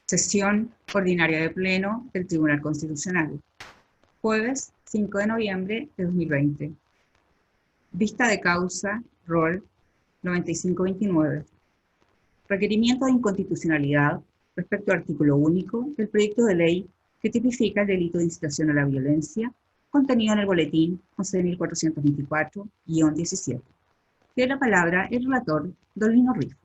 Sesión ordinaria de Pleno del Tribunal Constitucional. Jueves 5 de noviembre de 2020. Vista de causa, rol 9529. Requerimiento de inconstitucionalidad respecto al artículo único del proyecto de ley que tipifica el delito de incitación a la violencia contenido en el boletín 11.424-17. Tiene la palabra el relator, don Lino Rifo.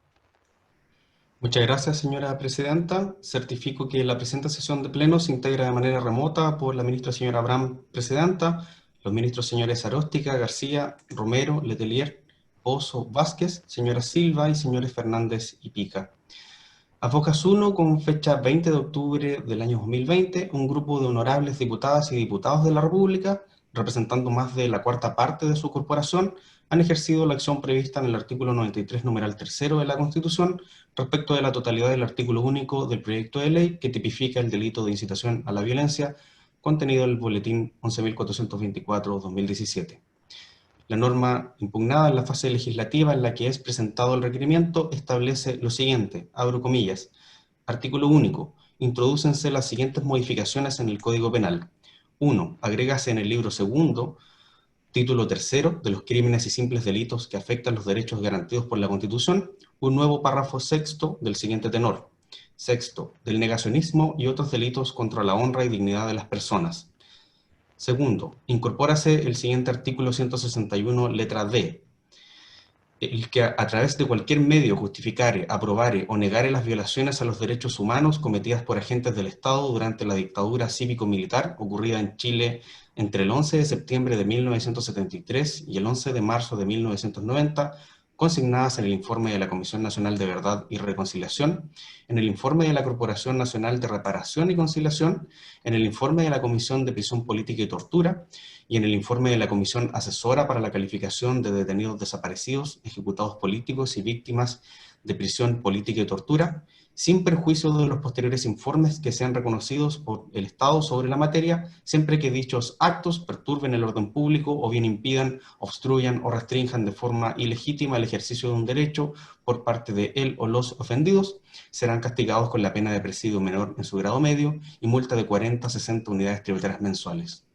Muchas gracias, señora presidenta. Certifico que la presente sesión de pleno se integra de manera remota por la ministra señora Abram, presidenta, los ministros señores Aróstica, García, Romero, Letelier, Pozo, Vázquez, señora Silva y señores Fernández y Pica. Avocas 1, con fecha 20 de octubre del año 2020, un grupo de honorables diputadas y diputados de la República, representando más de la cuarta parte de su corporación, han ejercido la acción prevista en el artículo 93, numeral 3 de la Constitución, respecto de la totalidad del artículo único del proyecto de ley que tipifica el delito de incitación a la violencia, contenido en el boletín 11.424-2017. La norma impugnada en la fase legislativa en la que es presentado el requerimiento establece lo siguiente, abro comillas, artículo único, introdúcense las siguientes modificaciones en el Código Penal. 1. Agrégase en el libro segundo, título tercero, de los crímenes y simples delitos que afectan los derechos garantidos por la Constitución, un nuevo párrafo sexto del siguiente tenor. Sexto, del negacionismo y otros delitos contra la honra y dignidad de las personas. Segundo, incorpórase el siguiente artículo 161, letra D, el que a través de cualquier medio justificare, aprobare o negare las violaciones a los derechos humanos cometidas por agentes del Estado durante la dictadura cívico-militar ocurrida en Chile entre el 11 de septiembre de 1973 y el 11 de marzo de 1990, consignadas en el informe de la Comisión Nacional de Verdad y Reconciliación, en el informe de la Corporación Nacional de Reparación y Conciliación, en el informe de la Comisión de Prisión Política y Tortura, y en el informe de la Comisión Asesora para la Calificación de Detenidos Desaparecidos, Ejecutados Políticos y Víctimas de Prisión Política y Tortura, sin perjuicio de los posteriores informes que sean reconocidos por el Estado sobre la materia, siempre que dichos actos perturben el orden público o bien impidan, obstruyan o restrinjan de forma ilegítima el ejercicio de un derecho por parte de él o los ofendidos, serán castigados con la pena de presidio menor en su grado medio y multa de 40 a 60 unidades tributarias mensuales.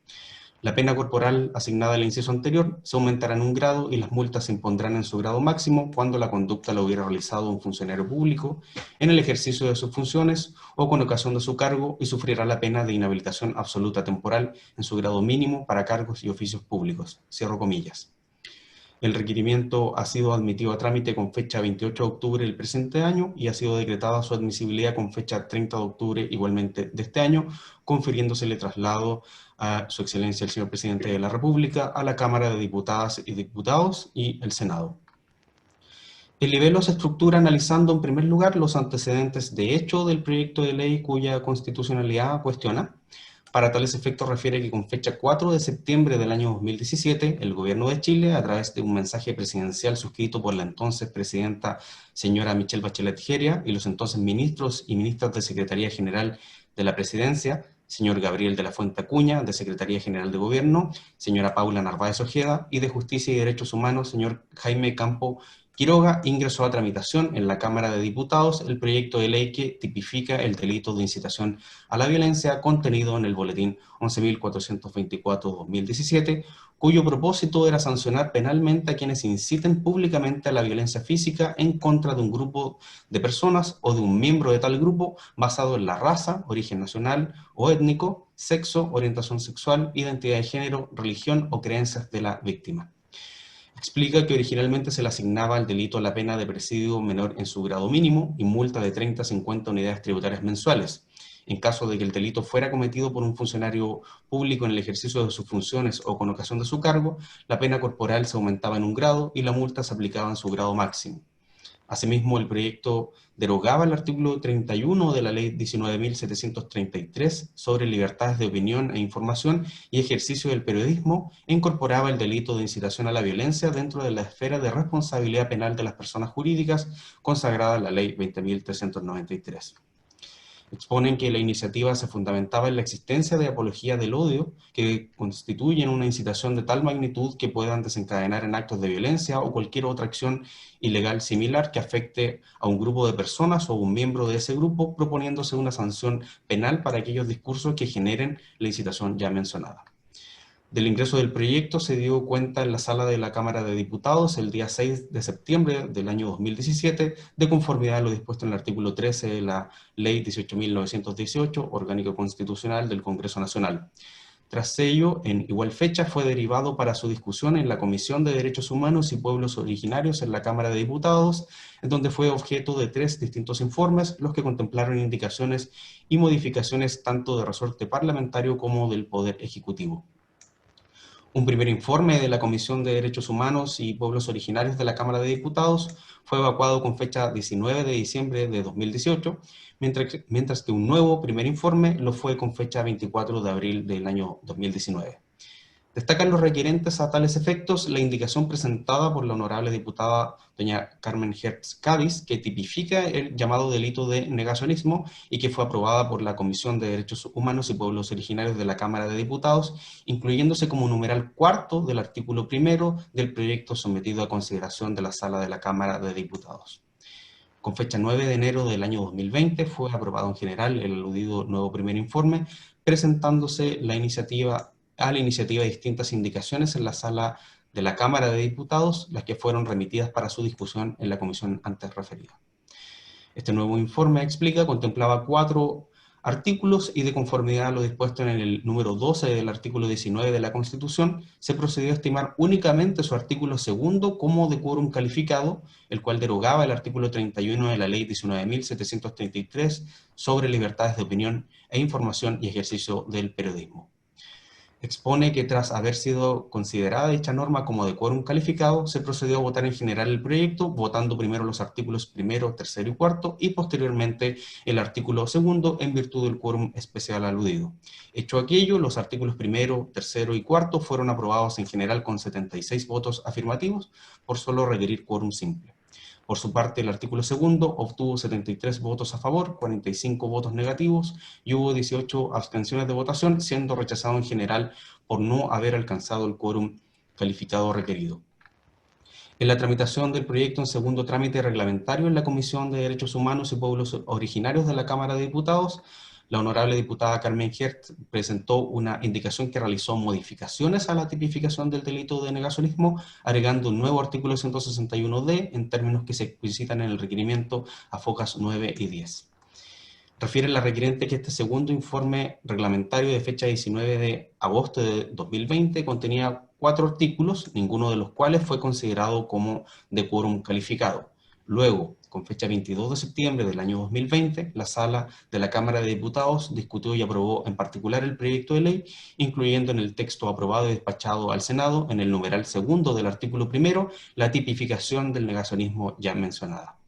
La pena corporal asignada al inciso anterior se aumentará en un grado y las multas se impondrán en su grado máximo cuando la conducta la hubiera realizado un funcionario público en el ejercicio de sus funciones o con ocasión de su cargo y sufrirá la pena de inhabilitación absoluta temporal en su grado mínimo para cargos y oficios públicos. Cierro comillas. El requerimiento ha sido admitido a trámite con fecha 28 de octubre del presente año y ha sido decretada su admisibilidad con fecha 30 de octubre igualmente de este año, confiriéndosele traslado a su excelencia el señor presidente de la República, a la Cámara de Diputadas y Diputados y el Senado. El libelo se estructura analizando en primer lugar los antecedentes de hecho del proyecto de ley cuya constitucionalidad cuestiona. Para tales efectos refiere que con fecha 4 de septiembre del año 2017, el Gobierno de Chile, a través de un mensaje presidencial suscrito por la entonces presidenta señora Michelle Bachelet Jeria y los entonces ministros y ministras de Secretaría General de la Presidencia, señor Gabriel de la Fuente Acuña, de Secretaría General de Gobierno, señora Paula Narváez Ojeda, y de Justicia y Derechos Humanos, señor Jaime Campo Quiroga, ingresó a tramitación en la Cámara de Diputados el proyecto de ley que tipifica el delito de incitación a la violencia contenido en el boletín 11.424-2017, cuyo propósito era sancionar penalmente a quienes inciten públicamente a la violencia física en contra de un grupo de personas o de un miembro de tal grupo basado en la raza, origen nacional o étnico, sexo, orientación sexual, identidad de género, religión o creencias de la víctima. Explica que originalmente se le asignaba al delito la pena de presidio menor en su grado mínimo y multa de 30 a 50 unidades tributarias mensuales. En caso de que el delito fuera cometido por un funcionario público en el ejercicio de sus funciones o con ocasión de su cargo, la pena corporal se aumentaba en un grado y la multa se aplicaba en su grado máximo. Asimismo, el proyecto derogaba el artículo 31 de la Ley 19.733 sobre libertades de opinión e información y ejercicio del periodismo e incorporaba el delito de incitación a la violencia dentro de la esfera de responsabilidad penal de las personas jurídicas consagrada en la Ley 20.393. Exponen que la iniciativa se fundamentaba en la existencia de apología del odio que constituyen una incitación de tal magnitud que puedan desencadenar en actos de violencia o cualquier otra acción ilegal similar que afecte a un grupo de personas o un miembro de ese grupo, proponiéndose una sanción penal para aquellos discursos que generen la incitación ya mencionada. Del ingreso del proyecto se dio cuenta en la sala de la Cámara de Diputados el día 6 de septiembre del año 2017, de conformidad a lo dispuesto en el artículo 13 de la Ley 18.918, Orgánico Constitucional del Congreso Nacional. Tras ello, en igual fecha, fue derivado para su discusión en la Comisión de Derechos Humanos y Pueblos Originarios en la Cámara de Diputados, en donde fue objeto de 3 distintos informes, los que contemplaron indicaciones y modificaciones tanto de resorte parlamentario como del Poder Ejecutivo. Un primer informe de la Comisión de Derechos Humanos y Pueblos Originarios de la Cámara de Diputados fue evacuado con fecha 19 de diciembre de 2018, mientras que un nuevo primer informe lo fue con fecha 24 de abril del año 2019. Destacan los requerentes a tales efectos la indicación presentada por la honorable diputada doña Carmen Hertz Cádiz, que tipifica el llamado delito de negacionismo y que fue aprobada por la Comisión de Derechos Humanos y Pueblos Originarios de la Cámara de Diputados, incluyéndose como numeral cuarto del artículo 1 del proyecto sometido a consideración de la Sala de la Cámara de Diputados. Con fecha 9 de enero del año 2020 fue aprobado en general el aludido nuevo primer informe, presentándose a la iniciativa distintas indicaciones en la sala de la Cámara de Diputados, las que fueron remitidas para su discusión en la comisión antes referida. Este nuevo informe contemplaba 4 artículos y de conformidad a lo dispuesto en el número 12 del artículo 19 de la Constitución, se procedió a estimar únicamente su artículo 2 como de quórum calificado, el cual derogaba el artículo 31 de la Ley 19.733 sobre libertades de opinión e información y ejercicio del periodismo. Expone que tras haber sido considerada dicha norma como de quórum calificado, se procedió a votar en general el proyecto, votando primero los artículos 1, 3 y 4 y posteriormente el artículo 2 en virtud del quórum especial aludido. Hecho aquello, los artículos 1, 3 y 4 fueron aprobados en general con 76 votos afirmativos por solo requerir quórum simple. Por su parte, el artículo 2 obtuvo 73 votos a favor, 45 votos negativos y hubo 18 abstenciones de votación, siendo rechazado en general por no haber alcanzado el quórum calificado requerido. En la tramitación del proyecto en segundo trámite reglamentario en la Comisión de Derechos Humanos y Pueblos Originarios de la Cámara de Diputados, la honorable diputada Carmen Hertz presentó una indicación que realizó modificaciones a la tipificación del delito de negacionismo, agregando un nuevo artículo 161D en términos que se explicitan en el requerimiento a focas 9 y 10. Refiere la requerente que este segundo informe reglamentario de fecha 19 de agosto de 2020 contenía 4 artículos, ninguno de los cuales fue considerado como de quórum calificado. Luego, con fecha 22 de septiembre del año 2020, la Sala de la Cámara de Diputados discutió y aprobó en particular el proyecto de ley, incluyendo en el texto aprobado y despachado al Senado, en el numeral 2 del artículo 1, la tipificación del negacionismo ya mencionada.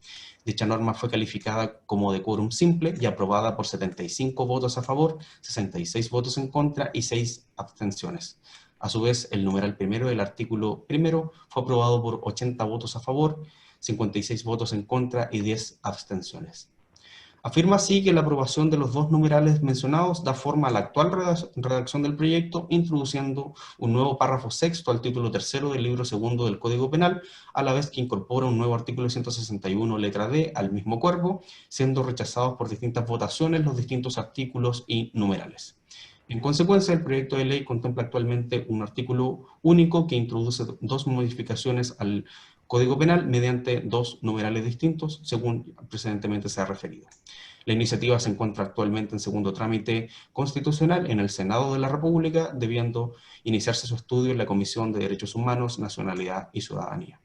Dicha norma fue calificada como de quórum simple y aprobada por 75 votos a favor, 66 votos en contra y 6 abstenciones. A su vez, el numeral 1 del artículo 1 fue aprobado por 80 votos a favor, 56 votos en contra y 10 abstenciones. Afirma así que la aprobación de los 2 numerales mencionados da forma a la actual redacción del proyecto, introduciendo un nuevo párrafo sexto al título 3 del libro 2 del Código Penal, a la vez que incorpora un nuevo artículo 161 letra D al mismo cuerpo, siendo rechazados por distintas votaciones los distintos artículos y numerales. En consecuencia, el proyecto de ley contempla actualmente un artículo único que introduce 2 modificaciones al Código Penal mediante 2 numerales distintos, según precedentemente se ha referido. La iniciativa se encuentra actualmente en segundo trámite constitucional en el Senado de la República, debiendo iniciarse su estudio en la Comisión de Derechos Humanos, Nacionalidad y Ciudadanía.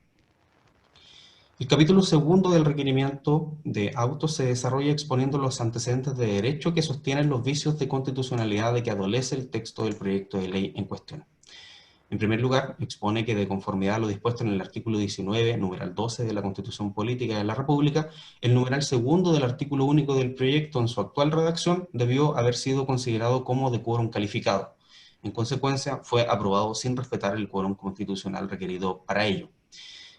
El capítulo 2 del requerimiento de auto se desarrolla exponiendo los antecedentes de derecho que sostienen los vicios de constitucionalidad de que adolece el texto del proyecto de ley en cuestión. En primer lugar, expone que de conformidad a lo dispuesto en el artículo 19, numeral 12 de la Constitución Política de la República, el numeral 2 del artículo único del proyecto en su actual redacción debió haber sido considerado como de quórum calificado. En consecuencia, fue aprobado sin respetar el quórum constitucional requerido para ello.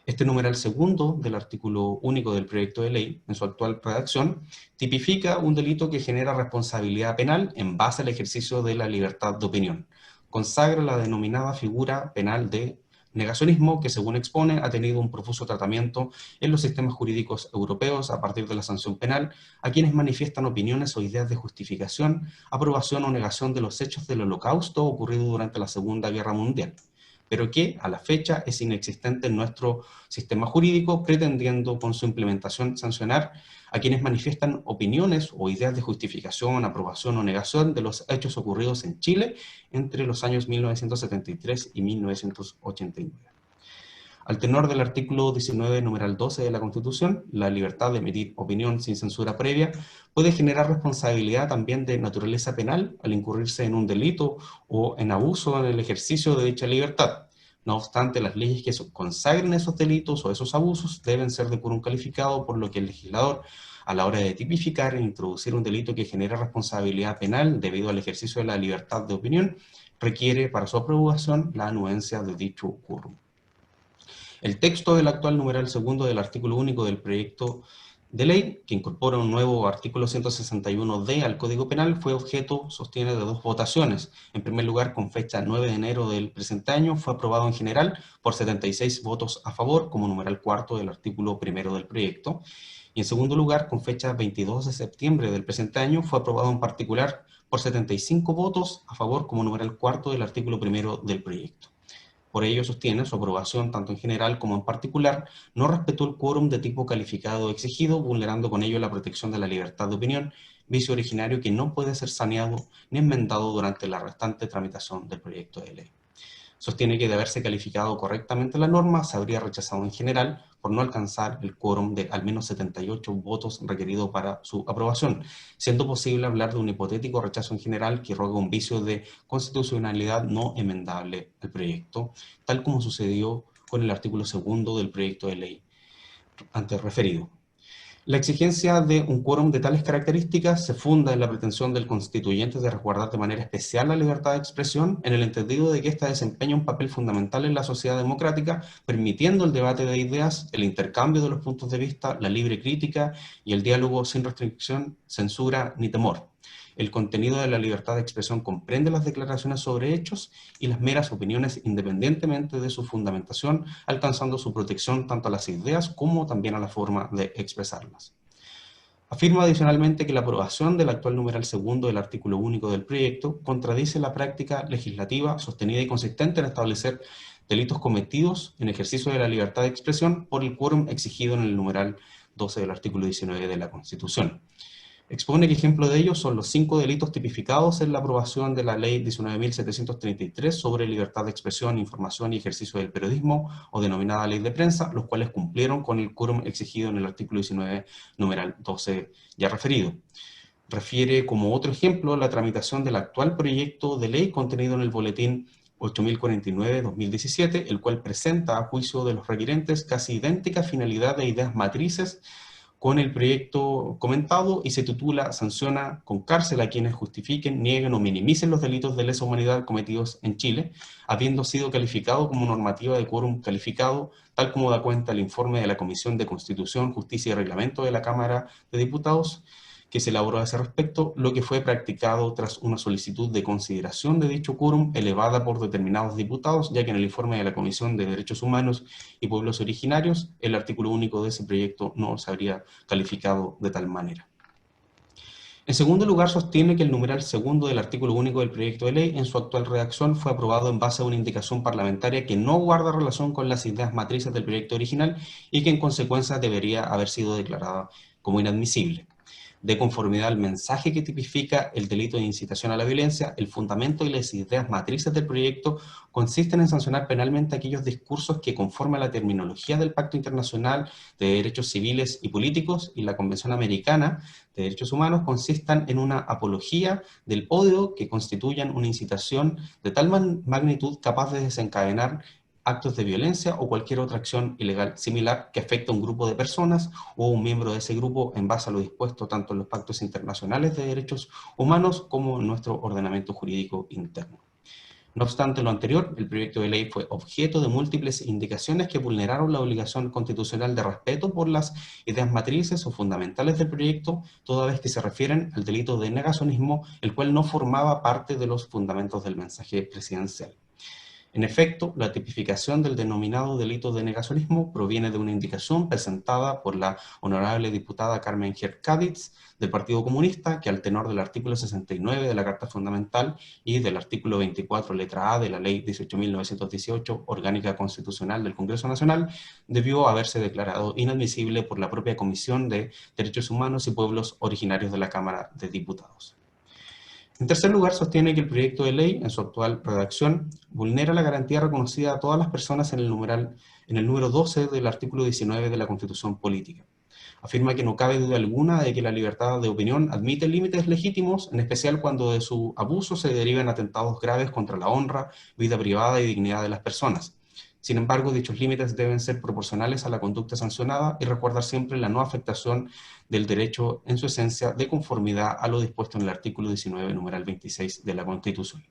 Este numeral segundo del artículo único del proyecto de ley, en su actual redacción, tipifica un delito que genera responsabilidad penal en base al ejercicio de la libertad de opinión. Consagra la denominada figura penal de negacionismo, que según expone ha tenido un profuso tratamiento en los sistemas jurídicos europeos a partir de la sanción penal a quienes manifiestan opiniones o ideas de justificación, aprobación o negación de los hechos del Holocausto ocurrido durante la Segunda Guerra Mundial, pero que a la fecha es inexistente en nuestro sistema jurídico, pretendiendo con su implementación sancionar a quienes manifiestan opiniones o ideas de justificación, aprobación o negación de los hechos ocurridos en Chile entre los años 1973 y 1989. Al tenor del artículo 19, numeral 12 de la Constitución, la libertad de emitir opinión sin censura previa puede generar responsabilidad también de naturaleza penal al incurrirse en un delito o en abuso en el ejercicio de dicha libertad. No obstante, las leyes que consagren esos delitos o esos abusos deben ser de quórum calificado, por lo que el legislador, a la hora de tipificar e introducir un delito que genera responsabilidad penal debido al ejercicio de la libertad de opinión, requiere para su aprobación la anuencia de dicho quórum. El texto del actual numeral segundo del artículo único del proyecto de ley, que incorpora un nuevo artículo 161D al Código Penal, fue objeto, sostiene, de dos votaciones. En primer lugar, con fecha 9 de enero del presente año, fue aprobado en general por 76 votos a favor, como numeral cuarto del artículo primero del proyecto. Y en segundo lugar, con fecha 22 de septiembre del presente año, fue aprobado en particular por 75 votos a favor, como numeral cuarto del artículo primero del proyecto. Por ello, sostiene, su aprobación, tanto en general como en particular, no respetó el quórum de tipo calificado exigido, vulnerando con ello la protección de la libertad de opinión, vicio originario que no puede ser saneado ni enmendado durante la restante tramitación del proyecto de ley. Sostiene que de haberse calificado correctamente la norma, se habría rechazado en general por no alcanzar el quórum de al menos 78 votos requerido para su aprobación, siendo posible hablar de un hipotético rechazo en general que roga un vicio de constitucionalidad no enmendable al proyecto, tal como sucedió con el artículo segundo del proyecto de ley antes referido. La exigencia de un quórum de tales características se funda en la pretensión del constituyente de resguardar de manera especial la libertad de expresión, en el entendido de que ésta desempeña un papel fundamental en la sociedad democrática, permitiendo el debate de ideas, el intercambio de los puntos de vista, la libre crítica y el diálogo sin restricción, censura ni temor. El contenido de la libertad de expresión comprende las declaraciones sobre hechos y las meras opiniones independientemente de su fundamentación, alcanzando su protección tanto a las ideas como también a la forma de expresarlas. Afirma adicionalmente que la aprobación del actual numeral segundo del artículo único del proyecto contradice la práctica legislativa sostenida y consistente en establecer delitos cometidos en ejercicio de la libertad de expresión por el quórum exigido en el numeral 12 del artículo 19 de la Constitución. Expone que ejemplo de ello son los 5 delitos tipificados en la aprobación de la Ley 19.733 sobre libertad de expresión, información y ejercicio del periodismo, o denominada Ley de Prensa, los cuales cumplieron con el quórum exigido en el artículo 19, numeral 12 ya referido. Refiere como otro ejemplo la tramitación del actual proyecto de ley contenido en el boletín 8049-2017, el cual presenta a juicio de los requirentes casi idéntica finalidad de ideas matrices con el proyecto comentado y se titula "Sanciona con cárcel a quienes justifiquen, nieguen o minimicen los delitos de lesa humanidad cometidos en Chile", habiendo sido calificado como normativa de quórum calificado, tal como da cuenta el informe de la Comisión de Constitución, Justicia y Reglamento de la Cámara de Diputados, que se elaboró a ese respecto, lo que fue practicado tras una solicitud de consideración de dicho quórum elevada por determinados diputados, ya que en el informe de la Comisión de Derechos Humanos y Pueblos Originarios, el artículo único de ese proyecto no se habría calificado de tal manera. En segundo lugar, sostiene que el numeral segundo del artículo único del proyecto de ley, en su actual redacción, fue aprobado en base a una indicación parlamentaria que no guarda relación con las ideas matrices del proyecto original y que en consecuencia debería haber sido declarada como inadmisible. De conformidad al mensaje que tipifica el delito de incitación a la violencia, el fundamento y las ideas matrices del proyecto consisten en sancionar penalmente aquellos discursos que, conforme a la terminología del Pacto Internacional de Derechos Civiles y Políticos y la Convención Americana de Derechos Humanos, consistan en una apología del odio que constituyan una incitación de tal magnitud capaz de desencadenar actos de violencia o cualquier otra acción ilegal similar que afecte a un grupo de personas o un miembro de ese grupo en base a lo dispuesto tanto en los pactos internacionales de derechos humanos como en nuestro ordenamiento jurídico interno. No obstante lo anterior, el proyecto de ley fue objeto de múltiples indicaciones que vulneraron la obligación constitucional de respeto por las ideas matrices o fundamentales del proyecto, toda vez que se refieren al delito de negacionismo, el cual no formaba parte de los fundamentos del mensaje presidencial. En efecto, la tipificación del denominado delito de negacionismo proviene de una indicación presentada por la honorable diputada Carmen Gerd-Caditz del Partido Comunista, que al tenor del artículo 69 de la Carta Fundamental y del artículo 24, letra A de la Ley 18.918, Orgánica Constitucional del Congreso Nacional, debió haberse declarado inadmisible por la propia Comisión de Derechos Humanos y Pueblos Originarios de la Cámara de Diputados. En tercer lugar, sostiene que el proyecto de ley, en su actual redacción, vulnera la garantía reconocida a todas las personas en el número 12 del artículo 19 de la Constitución Política. Afirma que no cabe duda alguna de que la libertad de opinión admite límites legítimos, en especial cuando de su abuso se derivan atentados graves contra la honra, vida privada y dignidad de las personas. Sin embargo, dichos límites deben ser proporcionales a la conducta sancionada y resguardar siempre la no afectación del derecho en su esencia de conformidad a lo dispuesto en el artículo 19, numeral 26 de la Constitución.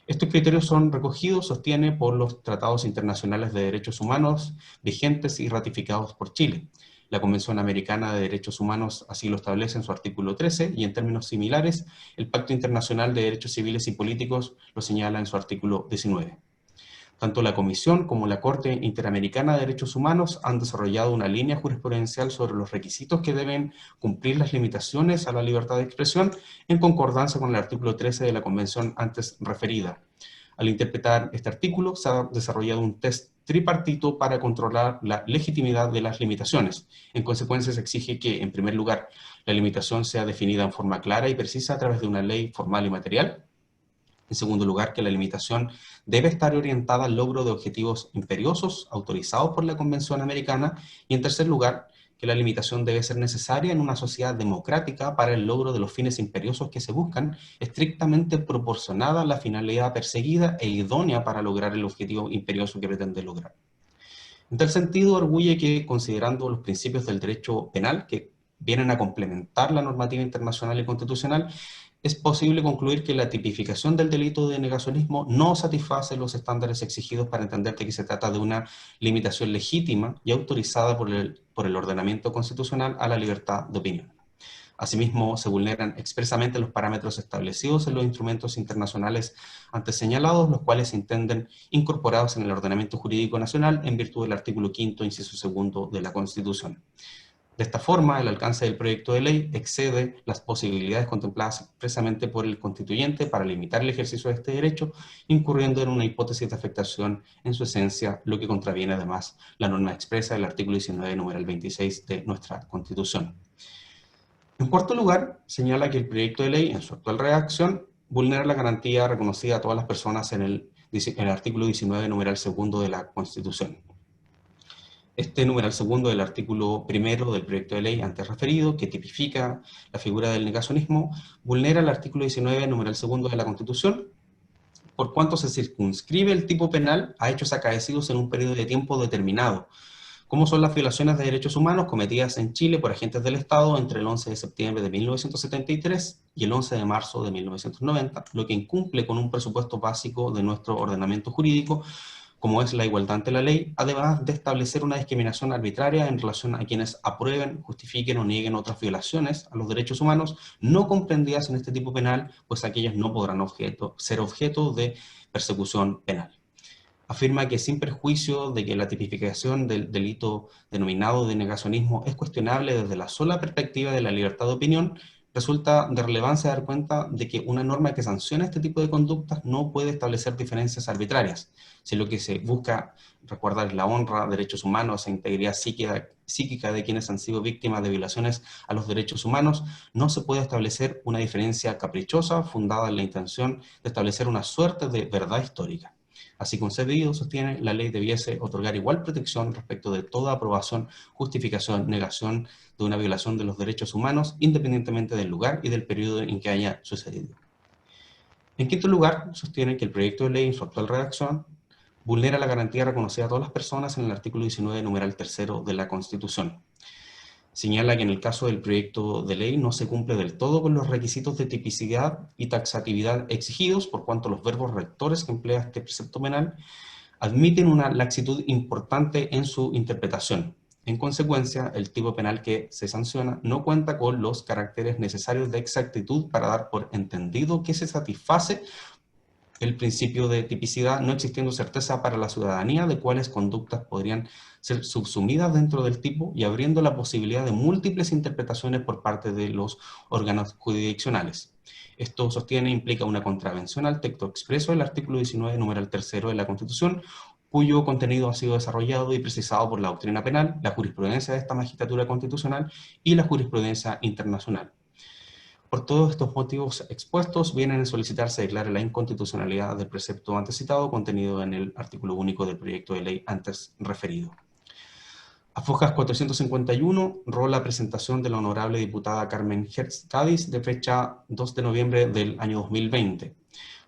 Estos criterios son recogidos, sostiene, por los tratados internacionales de derechos humanos vigentes y ratificados por Chile. La Convención Americana de Derechos Humanos así lo establece en su artículo 13 y en términos similares, el Pacto Internacional de Derechos Civiles y Políticos lo señala en su artículo 19. Tanto la Comisión como la Corte Interamericana de Derechos Humanos han desarrollado una línea jurisprudencial sobre los requisitos que deben cumplir las limitaciones a la libertad de expresión en concordancia con el artículo 13 de la Convención antes referida. Al interpretar este artículo, se ha desarrollado un test tripartito para controlar la legitimidad de las limitaciones. En consecuencia, se exige que, en primer lugar, la limitación sea definida en forma clara y precisa a través de una ley formal y material. En segundo lugar, que la limitación debe estar orientada al logro de objetivos imperiosos autorizados por la Convención Americana. Y en tercer lugar, que la limitación debe ser necesaria en una sociedad democrática para el logro de los fines imperiosos que se buscan, estrictamente proporcionada a la finalidad perseguida e idónea para lograr el objetivo imperioso que pretende lograr. En tal sentido, arguye que, considerando los principios del derecho penal que vienen a complementar la normativa internacional y constitucional, es posible concluir que la tipificación del delito de negacionismo no satisface los estándares exigidos para entender que se trata de una limitación legítima y autorizada por el ordenamiento constitucional a la libertad de opinión. Asimismo, se vulneran expresamente los parámetros establecidos en los instrumentos internacionales antes señalados, los cuales se entienden incorporados en el ordenamiento jurídico nacional en virtud del artículo 5º, inciso 2 de la Constitución. De esta forma, el alcance del proyecto de ley excede las posibilidades contempladas expresamente por el constituyente para limitar el ejercicio de este derecho, incurriendo en una hipótesis de afectación en su esencia, lo que contraviene además la norma expresa del artículo 19, numeral 26 de nuestra Constitución. En cuarto lugar, señala que el proyecto de ley, en su actual redacción, vulnera la garantía reconocida a todas las personas en el artículo 19, numeral 2 de la Constitución. Este numeral 2 del artículo 1 del proyecto de ley antes referido, que tipifica la figura del negacionismo, vulnera el artículo 19, numeral 2 de la Constitución, por cuanto se circunscribe el tipo penal a hechos acaecidos en un periodo de tiempo determinado, como son las violaciones de derechos humanos cometidas en Chile por agentes del Estado entre el 11 de septiembre de 1973 y el 11 de marzo de 1990, lo que incumple con un presupuesto básico de nuestro ordenamiento jurídico, como es la igualdad ante la ley, además de establecer una discriminación arbitraria en relación a quienes aprueben, justifiquen o nieguen otras violaciones a los derechos humanos no comprendidas en este tipo penal, pues aquellas no podrán ser objeto de persecución penal. Afirma que sin perjuicio de que la tipificación del delito denominado de negacionismo es cuestionable desde la sola perspectiva de la libertad de opinión, resulta de relevancia dar cuenta de que una norma que sanciona este tipo de conductas no puede establecer diferencias arbitrarias, si lo que se busca resguardar es la honra, derechos humanos e integridad psíquica de quienes han sido víctimas de violaciones a los derechos humanos, no se puede establecer una diferencia caprichosa fundada en la intención de establecer una suerte de verdad histórica. Así concebido, sostiene, la ley debiese otorgar igual protección respecto de toda aprobación, justificación, negación de una violación de los derechos humanos, independientemente del lugar y del periodo en que haya sucedido. En quinto lugar, sostiene que el proyecto de ley en su actual redacción vulnera la garantía reconocida a todas las personas en el artículo 19, numeral 3 de la Constitución. Señala que en el caso del proyecto de ley no se cumple del todo con los requisitos de tipicidad y taxatividad exigidos, por cuanto los verbos rectores que emplea este precepto penal admiten una laxitud importante en su interpretación. En consecuencia, el tipo penal que se sanciona no cuenta con los caracteres necesarios de exactitud para dar por entendido que se satisface el principio de tipicidad, no existiendo certeza para la ciudadanía de cuáles conductas podrían ser subsumidas dentro del tipo y abriendo la posibilidad de múltiples interpretaciones por parte de los órganos jurisdiccionales. Esto sostiene implica una contravención al texto expreso del artículo 19, numeral 3 de la Constitución, cuyo contenido ha sido desarrollado y precisado por la doctrina penal, la jurisprudencia de esta magistratura constitucional y la jurisprudencia internacional. Por todos estos motivos expuestos, vienen a solicitar se declare la inconstitucionalidad del precepto antes citado, contenido en el artículo único del proyecto de ley antes referido. A fojas 451, rola presentación de la honorable diputada Carmen Hertz Cádiz, de fecha 2 de noviembre del año 2020.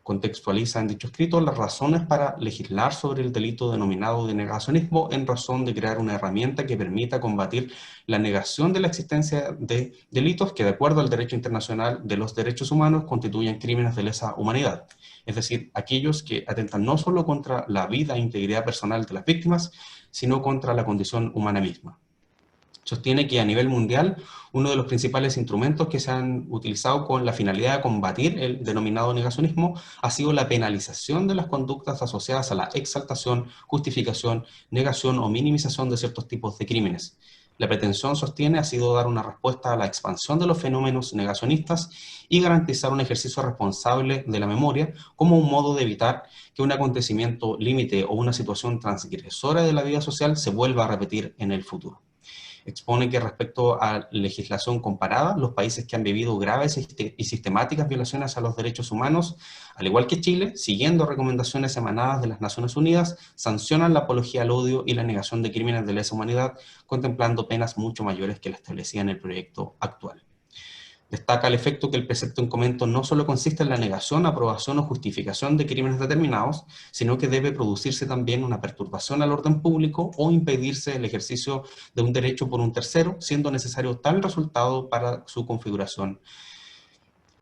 Contextualiza en dicho escrito las razones para legislar sobre el delito denominado de negacionismo en razón de crear una herramienta que permita combatir la negación de la existencia de delitos que, de acuerdo al derecho internacional de los derechos humanos, constituyen crímenes de lesa humanidad. Es decir, aquellos que atentan no solo contra la vida e integridad personal de las víctimas, sino contra la condición humana misma. Sostiene que a nivel mundial uno de los principales instrumentos que se han utilizado con la finalidad de combatir el denominado negacionismo ha sido la penalización de las conductas asociadas a la exaltación, justificación, negación o minimización de ciertos tipos de crímenes. La pretensión, sostiene, ha sido dar una respuesta a la expansión de los fenómenos negacionistas y garantizar un ejercicio responsable de la memoria como un modo de evitar que un acontecimiento límite o una situación transgresora de la vida social se vuelva a repetir en el futuro. Expone que respecto a legislación comparada, los países que han vivido graves y sistemáticas violaciones a los derechos humanos, al igual que Chile, siguiendo recomendaciones emanadas de las Naciones Unidas, sancionan la apología al odio y la negación de crímenes de lesa humanidad, contemplando penas mucho mayores que las establecidas en el proyecto actual. Destaca el efecto que el precepto en comento no solo consiste en la negación, aprobación o justificación de crímenes determinados, sino que debe producirse también una perturbación al orden público o impedirse el ejercicio de un derecho por un tercero, siendo necesario tal resultado para su configuración.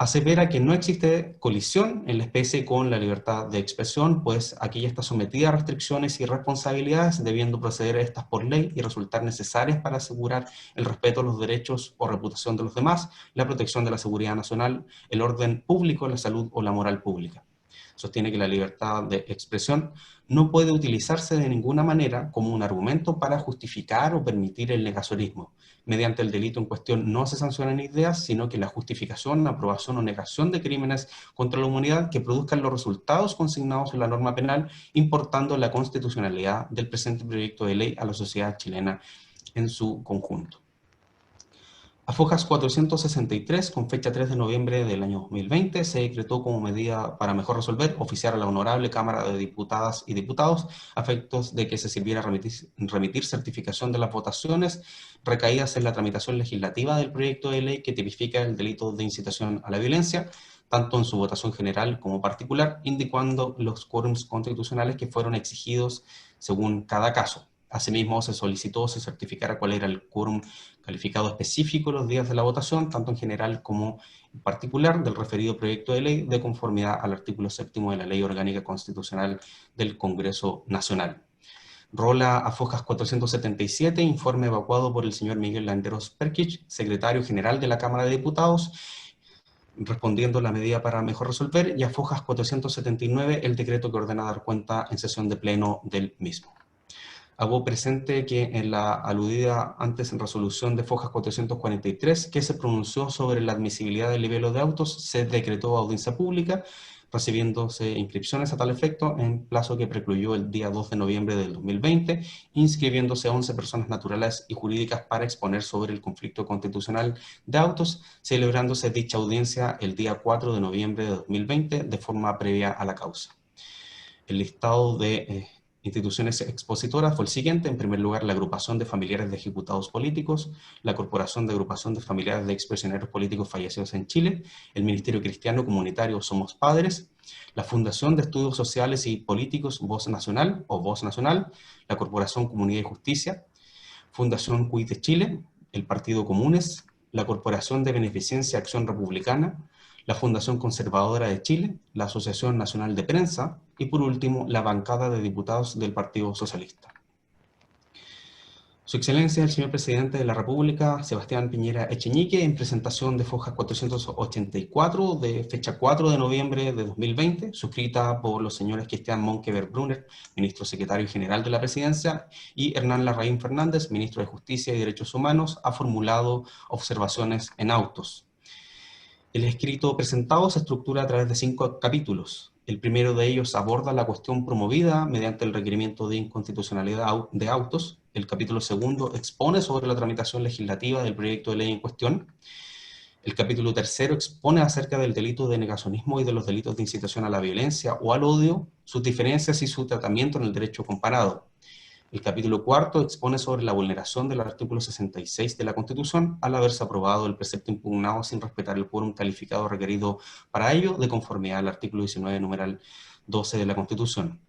Asevera que no existe colisión en la especie con la libertad de expresión, pues aquella está sometida a restricciones y responsabilidades, debiendo proceder a estas por ley y resultar necesarias para asegurar el respeto a los derechos o reputación de los demás, la protección de la seguridad nacional, el orden público, la salud o la moral pública. Sostiene que la libertad de expresión no puede utilizarse de ninguna manera como un argumento para justificar o permitir el negacionismo. Mediante el delito en cuestión no se sancionan ideas, sino que la justificación, aprobación o negación de crímenes contra la humanidad que produzcan los resultados consignados en la norma penal, importando la constitucionalidad del presente proyecto de ley a la sociedad chilena en su conjunto. A fojas 463, con fecha 3 de noviembre del año 2020, se decretó como medida para mejor resolver oficiar a la Honorable Cámara de Diputadas y Diputados a efectos de que se sirviera remitir certificación de las votaciones recaídas en la tramitación legislativa del proyecto de ley que tipifica el delito de incitación a la violencia, tanto en su votación general como particular, indicando los quórums constitucionales que fueron exigidos según cada caso. Asimismo, se solicitó se certificara cuál era el quórum calificado específico los días de la votación, tanto en general como en particular, del referido proyecto de ley, de conformidad al artículo 7º de la Ley Orgánica Constitucional del Congreso Nacional. Rola a fojas 477, informe evacuado por el señor Miguel Landeros Perkich, secretario general de la Cámara de Diputados, respondiendo la medida para mejor resolver, y a fojas 479, el decreto que ordena dar cuenta en sesión de pleno del mismo. Hago presente que en la aludida antes en resolución de fojas 443, que se pronunció sobre la admisibilidad del libelo de autos, se decretó audiencia pública, recibiéndose inscripciones a tal efecto en plazo que precluyó el día 2 de noviembre del 2020, inscribiéndose 11 personas naturales y jurídicas para exponer sobre el conflicto constitucional de autos, celebrándose dicha audiencia el día 4 de noviembre de 2020 de forma previa a la causa. El listado de instituciones expositoras fue el siguiente: en primer lugar, la Agrupación de Familiares de Ejecutados Políticos, la Corporación de Agrupación de Familiares de Exprisioneros Políticos Fallecidos en Chile, el Ministerio Cristiano Comunitario Somos Padres, la Fundación de Estudios Sociales y Políticos Voz Nacional o Voz Nacional, la Corporación Comunidad y Justicia, Fundación CUIT de Chile, el Partido Comunes, la Corporación de Beneficencia Acción Republicana, la Fundación Conservadora de Chile, la Asociación Nacional de Prensa y, por último, la bancada de diputados del Partido Socialista. Su Excelencia, el señor Presidente de la República, Sebastián Piñera Echeñique, en presentación de Foja 484, de fecha 4 de noviembre de 2020, suscrita por los señores Cristian Monkeberg-Brunner, Ministro Secretario General de la Presidencia, y Hernán Larraín Fernández, Ministro de Justicia y Derechos Humanos, ha formulado observaciones en autos. El escrito presentado se estructura a través de 5 capítulos. El primero de ellos aborda la cuestión promovida mediante el requerimiento de inconstitucionalidad de autos. El capítulo segundo expone sobre la tramitación legislativa del proyecto de ley en cuestión. El capítulo tercero expone acerca del delito de negacionismo y de los delitos de incitación a la violencia o al odio, sus diferencias y su tratamiento en el derecho comparado. El capítulo cuarto expone sobre la vulneración del artículo 66 de la Constitución al haberse aprobado el precepto impugnado sin respetar el quórum calificado requerido para ello de conformidad al artículo 19, numeral 12 de la Constitución.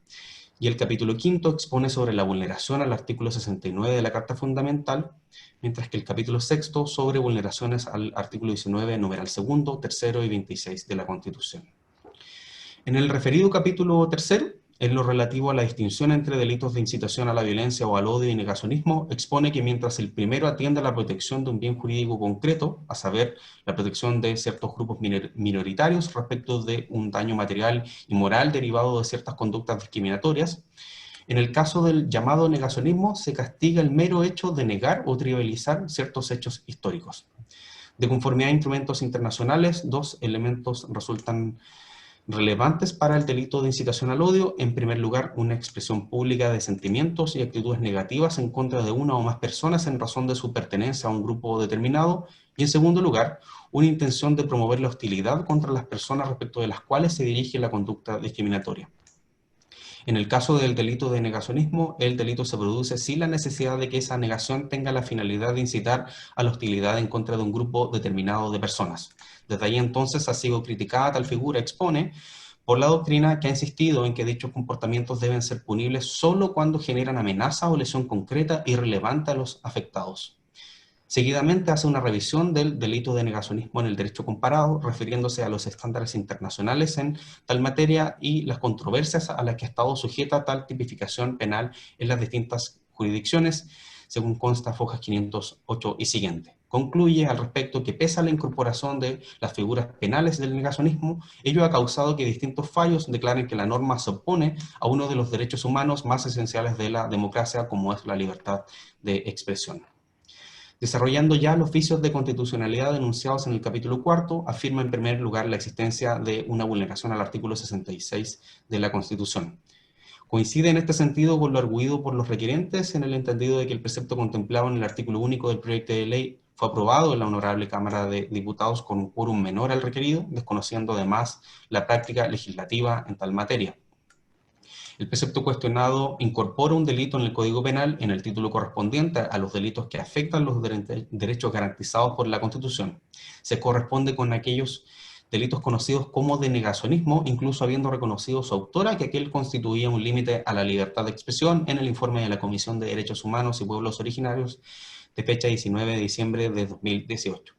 Y el capítulo quinto expone sobre la vulneración al artículo 69 de la Carta Fundamental, mientras que el capítulo sexto sobre vulneraciones al artículo 19, numeral segundo, tercero y 26 de la Constitución. En el referido capítulo tercero, en lo relativo a la distinción entre delitos de incitación a la violencia o al odio y negacionismo, expone que mientras el primero atiende a la protección de un bien jurídico concreto, a saber, la protección de ciertos grupos minoritarios respecto de un daño material y moral derivado de ciertas conductas discriminatorias, en el caso del llamado negacionismo se castiga el mero hecho de negar o trivializar ciertos hechos históricos. De conformidad a instrumentos internacionales, 2 elementos resultan relevantes para el delito de incitación al odio. En primer lugar, una expresión pública de sentimientos y actitudes negativas en contra de una o más personas en razón de su pertenencia a un grupo determinado. Y en segundo lugar, una intención de promover la hostilidad contra las personas respecto de las cuales se dirige la conducta discriminatoria. En el caso del delito de negacionismo, el delito se produce sin la necesidad de que esa negación tenga la finalidad de incitar a la hostilidad en contra de un grupo determinado de personas. Desde ahí entonces ha sido criticada tal figura, expone, por la doctrina que ha insistido en que dichos comportamientos deben ser punibles solo cuando generan amenaza o lesión concreta y relevante a los afectados. Seguidamente hace una revisión del delito de negacionismo en el derecho comparado, refiriéndose a los estándares internacionales en tal materia y las controversias a las que ha estado sujeta tal tipificación penal en las distintas jurisdicciones, según consta Fojas 508 y siguiente. Concluye al respecto que pese a la incorporación de las figuras penales del negacionismo, ello ha causado que distintos fallos declaren que la norma se opone a uno de los derechos humanos más esenciales de la democracia, como es la libertad de expresión. Desarrollando ya los vicios de constitucionalidad denunciados en el capítulo cuarto, afirma en primer lugar la existencia de una vulneración al artículo 66 de la Constitución. Coincide en este sentido con lo arguido por los requerentes en el entendido de que el precepto contemplado en el artículo único del proyecto de ley fue aprobado en la Honorable Cámara de Diputados con un quórum menor al requerido, desconociendo además la práctica legislativa en tal materia. El precepto cuestionado incorpora un delito en el Código Penal en el título correspondiente a los delitos que afectan los derechos garantizados por la Constitución. Se corresponde con aquellos delitos conocidos como de negacionismo, incluso habiendo reconocido su autora que aquel constituía un límite a la libertad de expresión en el informe de la Comisión de Derechos Humanos y Pueblos Originarios de fecha 19 de diciembre de 2018.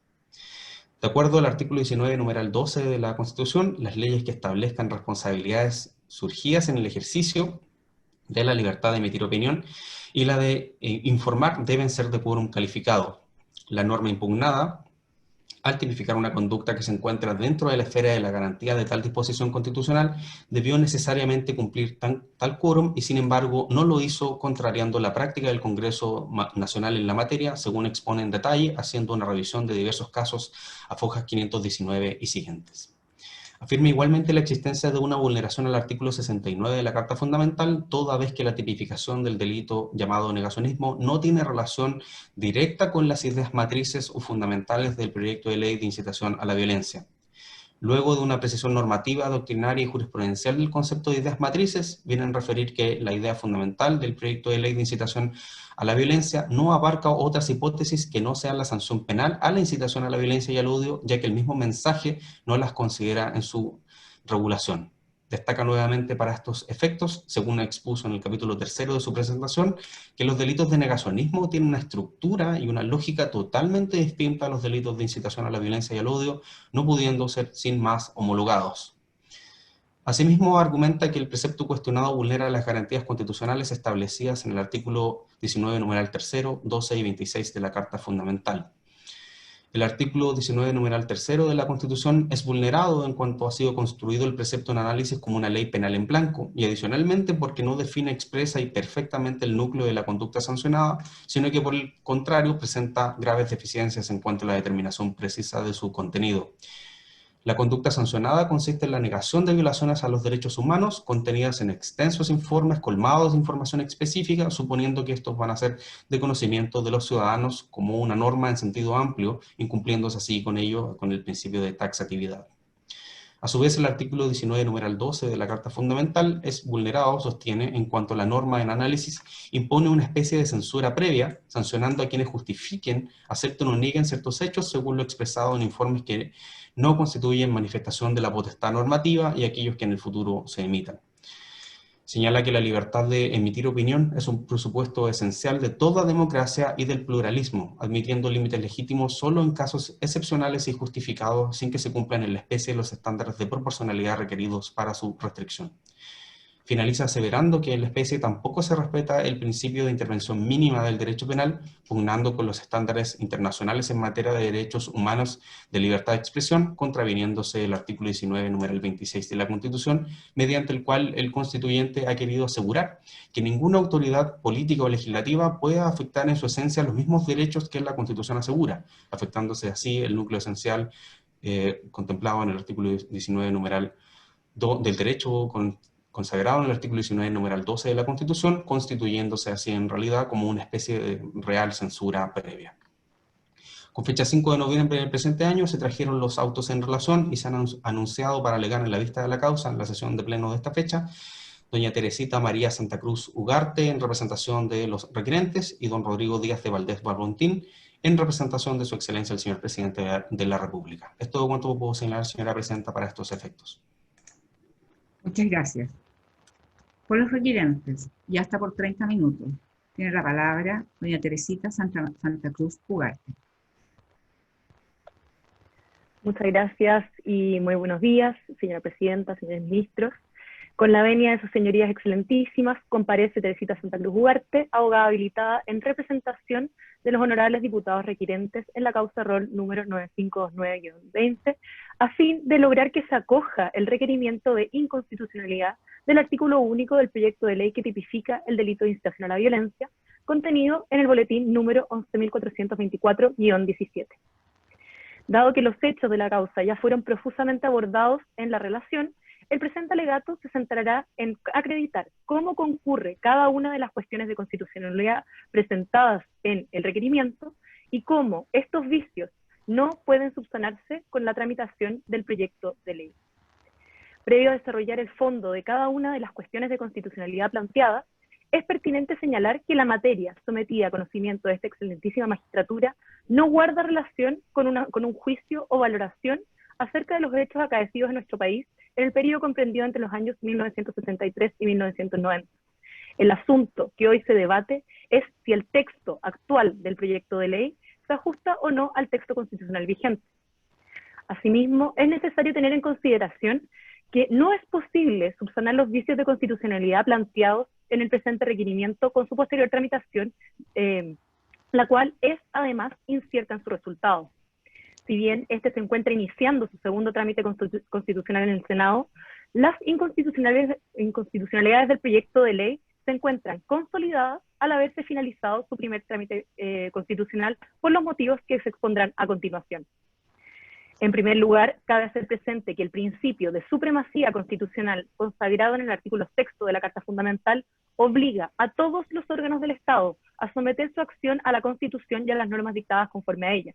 De acuerdo al artículo 19, numeral 12 de la Constitución, las leyes que establezcan responsabilidades surgidas en el ejercicio de la libertad de emitir opinión y la de informar deben ser de quórum calificado. La norma impugnada, al tipificar una conducta que se encuentra dentro de la esfera de la garantía de tal disposición constitucional, debió necesariamente cumplir tal quórum y sin embargo no lo hizo, contrariando la práctica del Congreso Nacional en la materia, según expone en detalle, haciendo una revisión de diversos casos a Fojas 519 y siguientes. Afirma igualmente la existencia de una vulneración al artículo 69 de la Carta Fundamental, toda vez que la tipificación del delito llamado negacionismo no tiene relación directa con las ideas matrices o fundamentales del proyecto de ley de incitación a la violencia. Luego de una precisión normativa, doctrinaria y jurisprudencial del concepto de ideas matrices, vienen a referir que la idea fundamental del proyecto de ley de incitación a la violencia no abarca otras hipótesis que no sean la sanción penal a la incitación a la violencia y al odio, ya que el mismo mensaje no las considera en su regulación. Destaca nuevamente para estos efectos, según expuso en el capítulo 3 de su presentación, que los delitos de negacionismo tienen una estructura y una lógica totalmente distinta a los delitos de incitación a la violencia y al odio, no pudiendo ser sin más homologados. Asimismo, argumenta que el precepto cuestionado vulnera las garantías constitucionales establecidas en el artículo 19, numeral 3, 12 y 26 de la Carta Fundamental. El artículo 19, numeral 3 de la Constitución es vulnerado en cuanto ha sido construido el precepto en análisis como una ley penal en blanco, y adicionalmente porque no define expresa y perfectamente el núcleo de la conducta sancionada, sino que por el contrario presenta graves deficiencias en cuanto a la determinación precisa de su contenido. La conducta sancionada consiste en la negación de violaciones a los derechos humanos contenidas en extensos informes colmados de información específica, suponiendo que estos van a ser de conocimiento de los ciudadanos como una norma en sentido amplio, incumpliéndose así con ello con el principio de taxatividad. A su vez, el artículo 19, numeral 12 de la Carta Fundamental es vulnerado, sostiene, en cuanto la norma en análisis impone una especie de censura previa, sancionando a quienes justifiquen, acepten o nieguen ciertos hechos según lo expresado en informes que no constituyen manifestación de la potestad normativa y aquellos que en el futuro se emitan. Señala que la libertad de emitir opinión es un presupuesto esencial de toda democracia y del pluralismo, admitiendo límites legítimos solo en casos excepcionales y justificados sin que se cumplan en la especie los estándares de proporcionalidad requeridos para su restricción. Finaliza aseverando que en la especie tampoco se respeta el principio de intervención mínima del derecho penal, pugnando con los estándares internacionales en materia de derechos humanos de libertad de expresión, contraviniéndose el artículo 19, numeral 26 de la Constitución, mediante el cual el constituyente ha querido asegurar que ninguna autoridad política o legislativa pueda afectar en su esencia los mismos derechos que la Constitución asegura, afectándose así el núcleo esencial contemplado en el artículo 19, numeral 2 del derecho consagrado en el artículo 19, numeral 12 de la Constitución, constituyéndose así en realidad como una especie de real censura previa. Con fecha 5 de noviembre del presente año se trajeron los autos en relación y se han anunciado para alegar en la vista de la causa en la sesión de pleno de esta fecha doña Teresita María Santa Cruz Ugarte en representación de los requerentes y don Rodrigo Díaz de Valdés Barbontín en representación de su excelencia el señor presidente de la República. Es todo cuanto puedo señalar, señora presidenta, para estos efectos. Muchas gracias. Por los requerentes, y hasta por 30 minutos, tiene la palabra doña Teresita Santa Cruz Ugarte. Muchas gracias y muy buenos días, señora presidenta, señores ministros. Con la venia de sus señorías excelentísimas, comparece Teresita Santa Cruz Ugarte, abogada habilitada en representación de los honorables diputados requerentes en la causa rol número 9529-20, a fin de lograr que se acoja el requerimiento de inconstitucionalidad del artículo único del proyecto de ley que tipifica el delito de incitación a la violencia, contenido en el boletín número 11.424-17. Dado que los hechos de la causa ya fueron profusamente abordados en la relación, el presente alegato se centrará en acreditar cómo concurre cada una de las cuestiones de constitucionalidad presentadas en el requerimiento y cómo estos vicios no pueden subsanarse con la tramitación del proyecto de ley. Previo a desarrollar el fondo de cada una de las cuestiones de constitucionalidad planteadas, es pertinente señalar que la materia sometida a conocimiento de esta excelentísima magistratura no guarda relación con un juicio o valoración acerca de los hechos acaecidos en nuestro país en el periodo comprendido entre los años 1973 y 1990. El asunto que hoy se debate es si el texto actual del proyecto de ley se ajusta o no al texto constitucional vigente. Asimismo, es necesario tener en consideración que no es posible subsanar los vicios de constitucionalidad planteados en el presente requerimiento con su posterior tramitación, la cual es además incierta en su resultado. Si bien este se encuentra iniciando su segundo trámite constitucional en el Senado, las inconstitucionalidades del proyecto de ley se encuentran consolidadas al haberse finalizado su primer trámite constitucional por los motivos que se expondrán a continuación. En primer lugar, cabe hacer presente que el principio de supremacía constitucional consagrado en el artículo 6 de la Carta Fundamental obliga a todos los órganos del Estado a someter su acción a la Constitución y a las normas dictadas conforme a ella.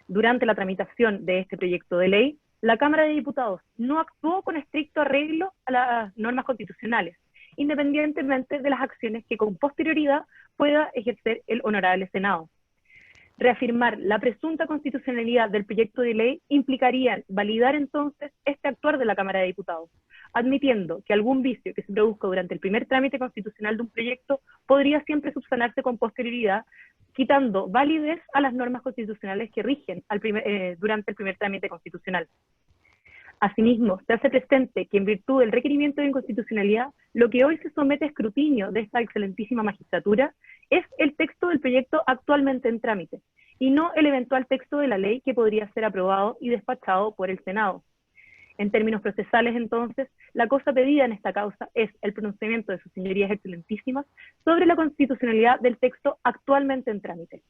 Durante la tramitación de este proyecto de ley, la Cámara de Diputados no actuó con estricto arreglo a las normas constitucionales, independientemente de las acciones que con posterioridad pueda ejercer el Honorable Senado. Reafirmar la presunta constitucionalidad del proyecto de ley implicaría validar entonces este actuar de la Cámara de Diputados, admitiendo que algún vicio que se produzca durante el primer trámite constitucional de un proyecto podría siempre subsanarse con posterioridad, quitando validez a las normas constitucionales que rigen durante el primer trámite constitucional. Asimismo, se hace presente que en virtud del requerimiento de inconstitucionalidad, lo que hoy se somete a escrutinio de esta excelentísima magistratura es el texto del proyecto actualmente en trámite, y no el eventual texto de la ley que podría ser aprobado y despachado por el Senado. En términos procesales, entonces, la cosa pedida en esta causa es el pronunciamiento de sus señorías excelentísimas sobre la constitucionalidad del texto actualmente en trámite.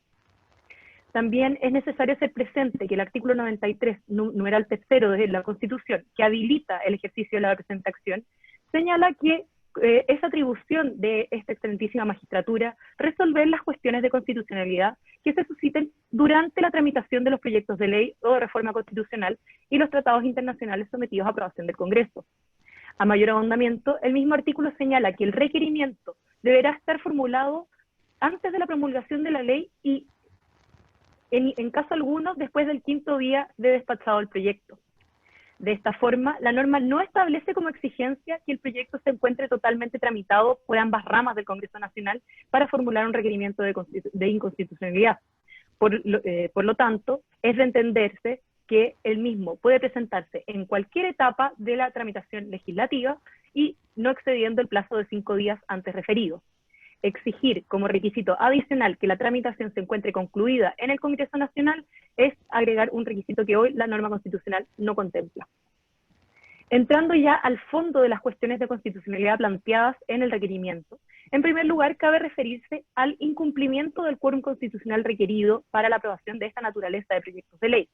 También es necesario hacer presente que el artículo 93, numeral tercero de la Constitución, que habilita el ejercicio de la presente acción, señala que es atribución de esta excelentísima magistratura resolver las cuestiones de constitucionalidad que se susciten durante la tramitación de los proyectos de ley o de reforma constitucional y los tratados internacionales sometidos a aprobación del Congreso. A mayor ahondamiento, el mismo artículo señala que el requerimiento deberá estar formulado antes de la promulgación de la ley y en caso alguno después del 5º día de despachado el proyecto. De esta forma, la norma no establece como exigencia que el proyecto se encuentre totalmente tramitado por ambas ramas del Congreso Nacional para formular un requerimiento de inconstitucionalidad. Por lo tanto, es de entenderse que el mismo puede presentarse en cualquier etapa de la tramitación legislativa y no excediendo el plazo de 5 días antes referido. Exigir como requisito adicional que la tramitación se encuentre concluida en el Congreso Nacional es agregar un requisito que hoy la norma constitucional no contempla. Entrando ya al fondo de las cuestiones de constitucionalidad planteadas en el requerimiento, en primer lugar cabe referirse al incumplimiento del quórum constitucional requerido para la aprobación de esta naturaleza de proyectos de ley.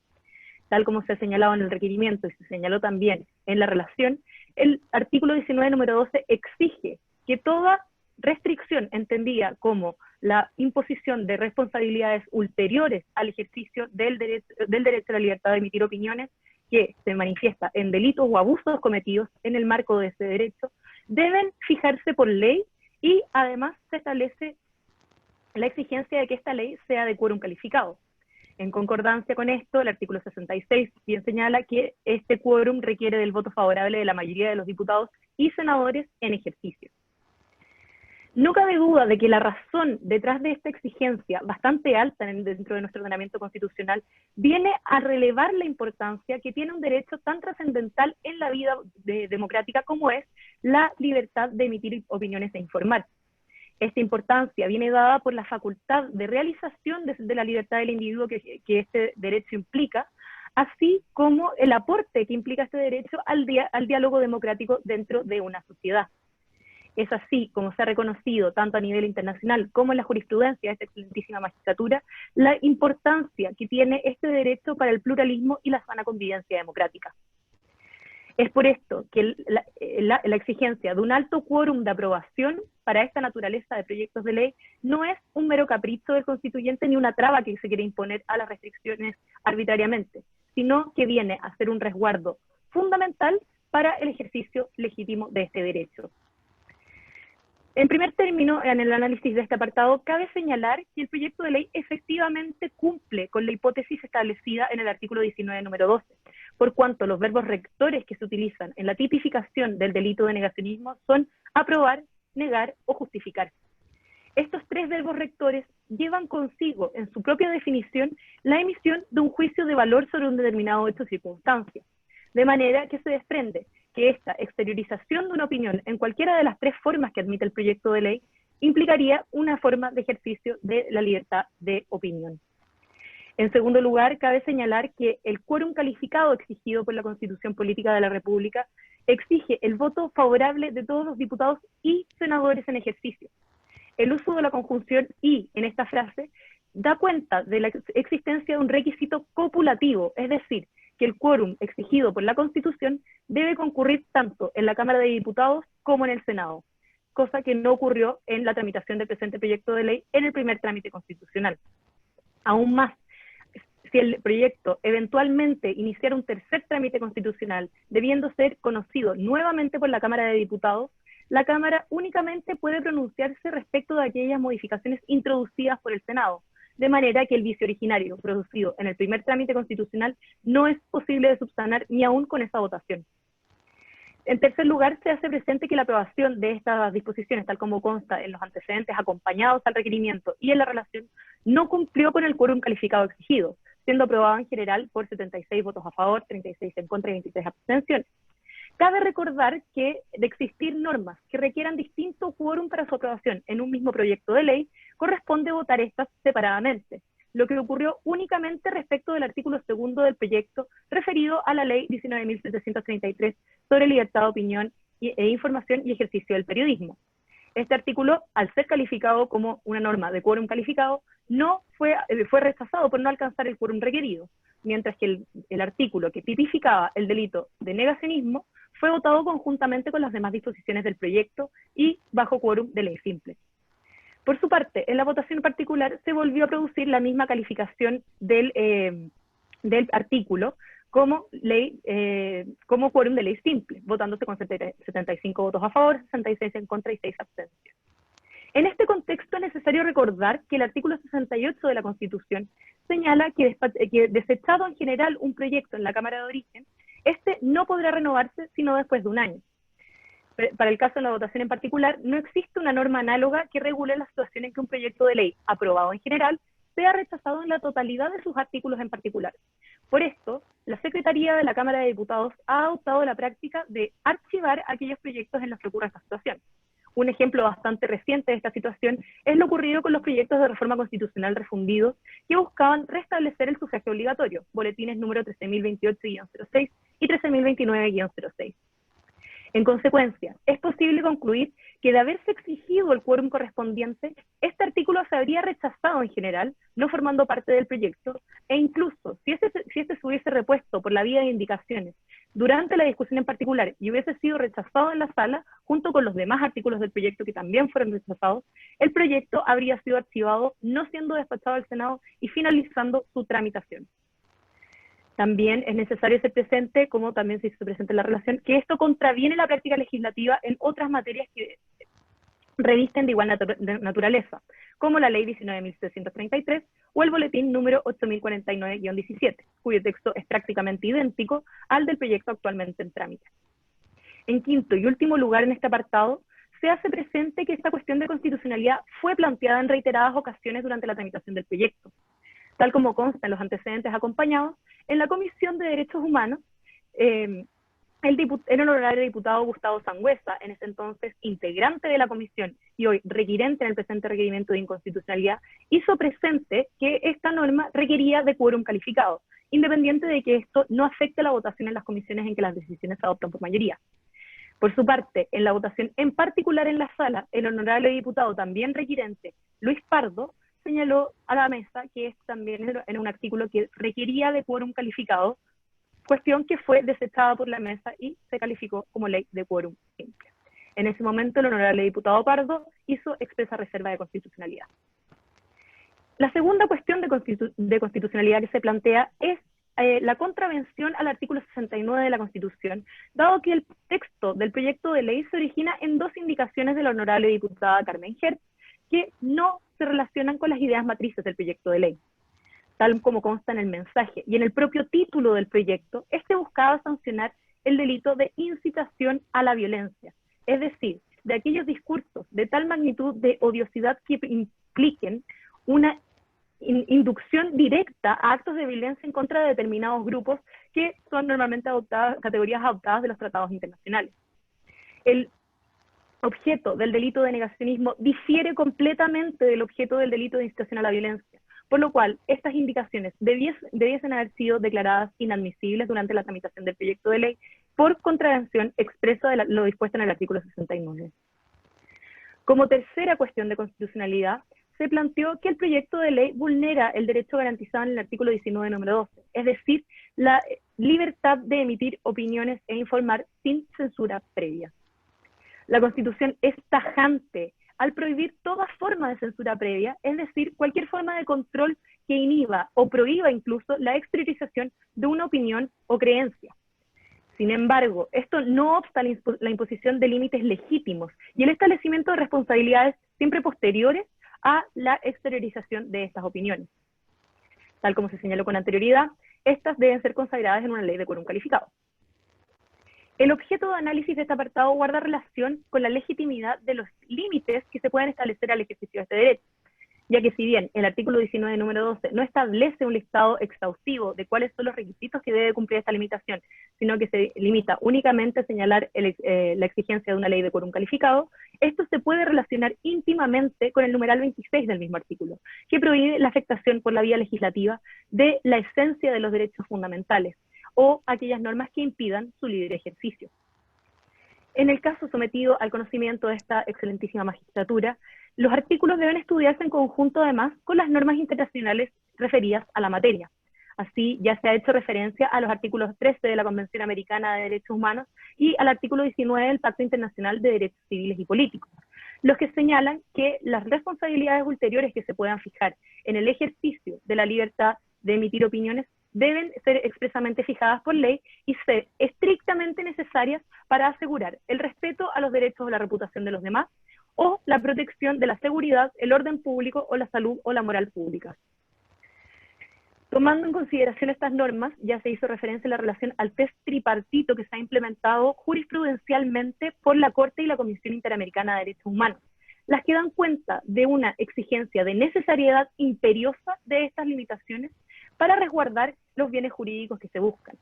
Tal como se ha señalado en el requerimiento y se señaló también en la relación, el artículo 19, número 12, exige que toda restricción entendida como la imposición de responsabilidades ulteriores al ejercicio del derecho a la libertad de emitir opiniones que se manifiesta en delitos o abusos cometidos en el marco de ese derecho, deben fijarse por ley y además se establece la exigencia de que esta ley sea de quórum calificado. En concordancia con esto, el artículo 66 bien señala que este quórum requiere del voto favorable de la mayoría de los diputados y senadores en ejercicio. No cabe duda de que la razón detrás de esta exigencia, bastante alta dentro de nuestro ordenamiento constitucional, viene a relevar la importancia que tiene un derecho tan trascendental en la vida democrática como es la libertad de emitir opiniones e informar. Esta importancia viene dada por la facultad de realización de la libertad del individuo que este derecho implica, así como el aporte que implica este derecho al diálogo democrático dentro de una sociedad. Es así como se ha reconocido, tanto a nivel internacional como en la jurisprudencia de esta excelentísima magistratura, la importancia que tiene este derecho para el pluralismo y la sana convivencia democrática. Es por esto que la exigencia de un alto quórum de aprobación para esta naturaleza de proyectos de ley no es un mero capricho del constituyente ni una traba que se quiere imponer a las restricciones arbitrariamente, sino que viene a ser un resguardo fundamental para el ejercicio legítimo de este derecho. En primer término, en el análisis de este apartado, cabe señalar que el proyecto de ley efectivamente cumple con la hipótesis establecida en el artículo 19, número 12, por cuanto los verbos rectores que se utilizan en la tipificación del delito de negacionismo son aprobar, negar o justificar. Estos tres verbos rectores llevan consigo, en su propia definición, la emisión de un juicio de valor sobre un determinado hecho o circunstancia, de manera que se desprende que esta exteriorización de una opinión en cualquiera de las tres formas que admite el proyecto de ley implicaría una forma de ejercicio de la libertad de opinión. En segundo lugar, cabe señalar que el quórum calificado exigido por la Constitución Política de la República exige el voto favorable de todos los diputados y senadores en ejercicio. El uso de la conjunción "y" en esta frase da cuenta de la existencia de un requisito copulativo, es decir, que el quórum exigido por la Constitución debe concurrir tanto en la Cámara de Diputados como en el Senado, cosa que no ocurrió en la tramitación del presente proyecto de ley en el primer trámite constitucional. Aún más, si el proyecto eventualmente iniciara un tercer trámite constitucional, debiendo ser conocido nuevamente por la Cámara de Diputados, la Cámara únicamente puede pronunciarse respecto de aquellas modificaciones introducidas por el Senado, de manera que el vicio originario producido en el primer trámite constitucional no es posible de subsanar ni aún con esa votación. En tercer lugar, se hace presente que la aprobación de estas disposiciones, tal como consta en los antecedentes acompañados al requerimiento y en la relación, no cumplió con el quórum calificado exigido, siendo aprobado en general por 76 votos a favor, 36 en contra y 23 abstenciones. Cabe recordar que de existir normas que requieran distinto quórum para su aprobación en un mismo proyecto de ley, corresponde votar estas separadamente, lo que ocurrió únicamente respecto del artículo 2 del proyecto referido a la ley 19.733 sobre libertad de opinión e información y ejercicio del periodismo. Este artículo, al ser calificado como una norma de quórum calificado, no fue rechazado por no alcanzar el quórum requerido, mientras que el artículo que tipificaba el delito de negacionismo fue votado conjuntamente con las demás disposiciones del proyecto y bajo quórum de ley simple. Por su parte, en la votación particular se volvió a producir la misma calificación del artículo como quórum de ley simple, votándose con 75 votos a favor, 66 en contra y 6 abstenciones. En este contexto es necesario recordar que el artículo 68 de la Constitución señala que desechado en general un proyecto en la Cámara de Origen, este no podrá renovarse sino después de un año. Para el caso de la votación en particular, no existe una norma análoga que regule la situación en que un proyecto de ley aprobado en general sea rechazado en la totalidad de sus artículos en particular. Por esto, la Secretaría de la Cámara de Diputados ha adoptado la práctica de archivar aquellos proyectos en los que ocurra esta situación. Un ejemplo bastante reciente de esta situación es lo ocurrido con los proyectos de reforma constitucional refundidos que buscaban restablecer el sufragio obligatorio, boletines número 13.028-06 y 13.029-06. En consecuencia, es posible concluir que de haberse exigido el quórum correspondiente, este artículo se habría rechazado en general, no formando parte del proyecto, e incluso si este se hubiese repuesto por la vía de indicaciones durante la discusión en particular y hubiese sido rechazado en la sala, junto con los demás artículos del proyecto que también fueron rechazados, el proyecto habría sido archivado, no siendo despachado al Senado y finalizando su tramitación. También es necesario ser presente, como también se hizo presente en la relación, que esto contraviene la práctica legislativa en otras materias que revisten de igual naturaleza, como la ley 19.733 o el boletín número 8.049-17, cuyo texto es prácticamente idéntico al del proyecto actualmente en trámite. En quinto y último lugar en este apartado, se hace presente que esta cuestión de constitucionalidad fue planteada en reiteradas ocasiones durante la tramitación del proyecto. Tal como consta en los antecedentes acompañados, en la Comisión de Derechos Humanos, el honorario diputado Gustavo Sangüesa, en ese entonces integrante de la comisión y hoy requirente en el presente requerimiento de inconstitucionalidad, hizo presente que esta norma requería de quórum calificado, independiente de que esto no afecte la votación en las comisiones en que las decisiones se adoptan por mayoría. Por su parte, en la votación en particular en la sala, el honorable diputado también requirente, Luis Pardo, señaló a la mesa que esto también era un artículo que requería de quórum calificado, cuestión que fue desechada por la mesa y se calificó como ley de quórum simple. En ese momento, el honorable diputado Pardo hizo expresa reserva de constitucionalidad. La segunda cuestión de constitucionalidad que se plantea es la contravención al artículo 69 de la Constitución, dado que el texto del proyecto de ley se origina en dos indicaciones de la honorable diputada Carmen Hertz, que no se relacionan con las ideas matrices del proyecto de ley. Tal como consta en el mensaje y en el propio título del proyecto, este buscaba sancionar el delito de incitación a la violencia, es decir, de aquellos discursos de tal magnitud de odiosidad que impliquen una inducción directa a actos de violencia en contra de determinados grupos que son normalmente categorías adoptadas de los tratados internacionales. El objeto del delito de negacionismo difiere completamente del objeto del delito de incitación a la violencia, por lo cual estas indicaciones debiesen haber sido declaradas inadmisibles durante la tramitación del proyecto de ley por contravención expresa de lo dispuesto en el artículo 69. Como tercera cuestión de constitucionalidad, se planteó que el proyecto de ley vulnera el derecho garantizado en el artículo 19, número 12, es decir, la libertad de emitir opiniones e informar sin censura previa. La Constitución es tajante al prohibir toda forma de censura previa, es decir, cualquier forma de control que inhiba o prohíba incluso la exteriorización de una opinión o creencia. Sin embargo, esto no obsta la imposición de límites legítimos y el establecimiento de responsabilidades siempre posteriores a la exteriorización de estas opiniones. Tal como se señaló con anterioridad, estas deben ser consagradas en una ley de quórum calificado. El objeto de análisis de este apartado guarda relación con la legitimidad de los límites que se pueden establecer al ejercicio de este derecho, ya que si bien el artículo 19, número 12, no establece un listado exhaustivo de cuáles son los requisitos que debe cumplir esta limitación, sino que se limita únicamente a señalar la exigencia de una ley de quórum calificado, esto se puede relacionar íntimamente con el numeral 26 del mismo artículo, que prohíbe la afectación por la vía legislativa de la esencia de los derechos fundamentales, o aquellas normas que impidan su libre ejercicio. En el caso sometido al conocimiento de esta excelentísima magistratura, los artículos deben estudiarse en conjunto además con las normas internacionales referidas a la materia. Así, ya se ha hecho referencia a los artículos 13 de la Convención Americana de Derechos Humanos y al artículo 19 del Pacto Internacional de Derechos Civiles y Políticos, los que señalan que las responsabilidades ulteriores que se puedan fijar en el ejercicio de la libertad de emitir opiniones deben ser expresamente fijadas por ley y ser estrictamente necesarias para asegurar el respeto a los derechos o la reputación de los demás, o la protección de la seguridad, el orden público o la salud o la moral pública. Tomando en consideración estas normas, ya se hizo referencia en la relación al test tripartito que se ha implementado jurisprudencialmente por la Corte y la Comisión Interamericana de Derechos Humanos, las que dan cuenta de una exigencia de necesariedad imperiosa de estas limitaciones para resguardar los bienes jurídicos que se buscan.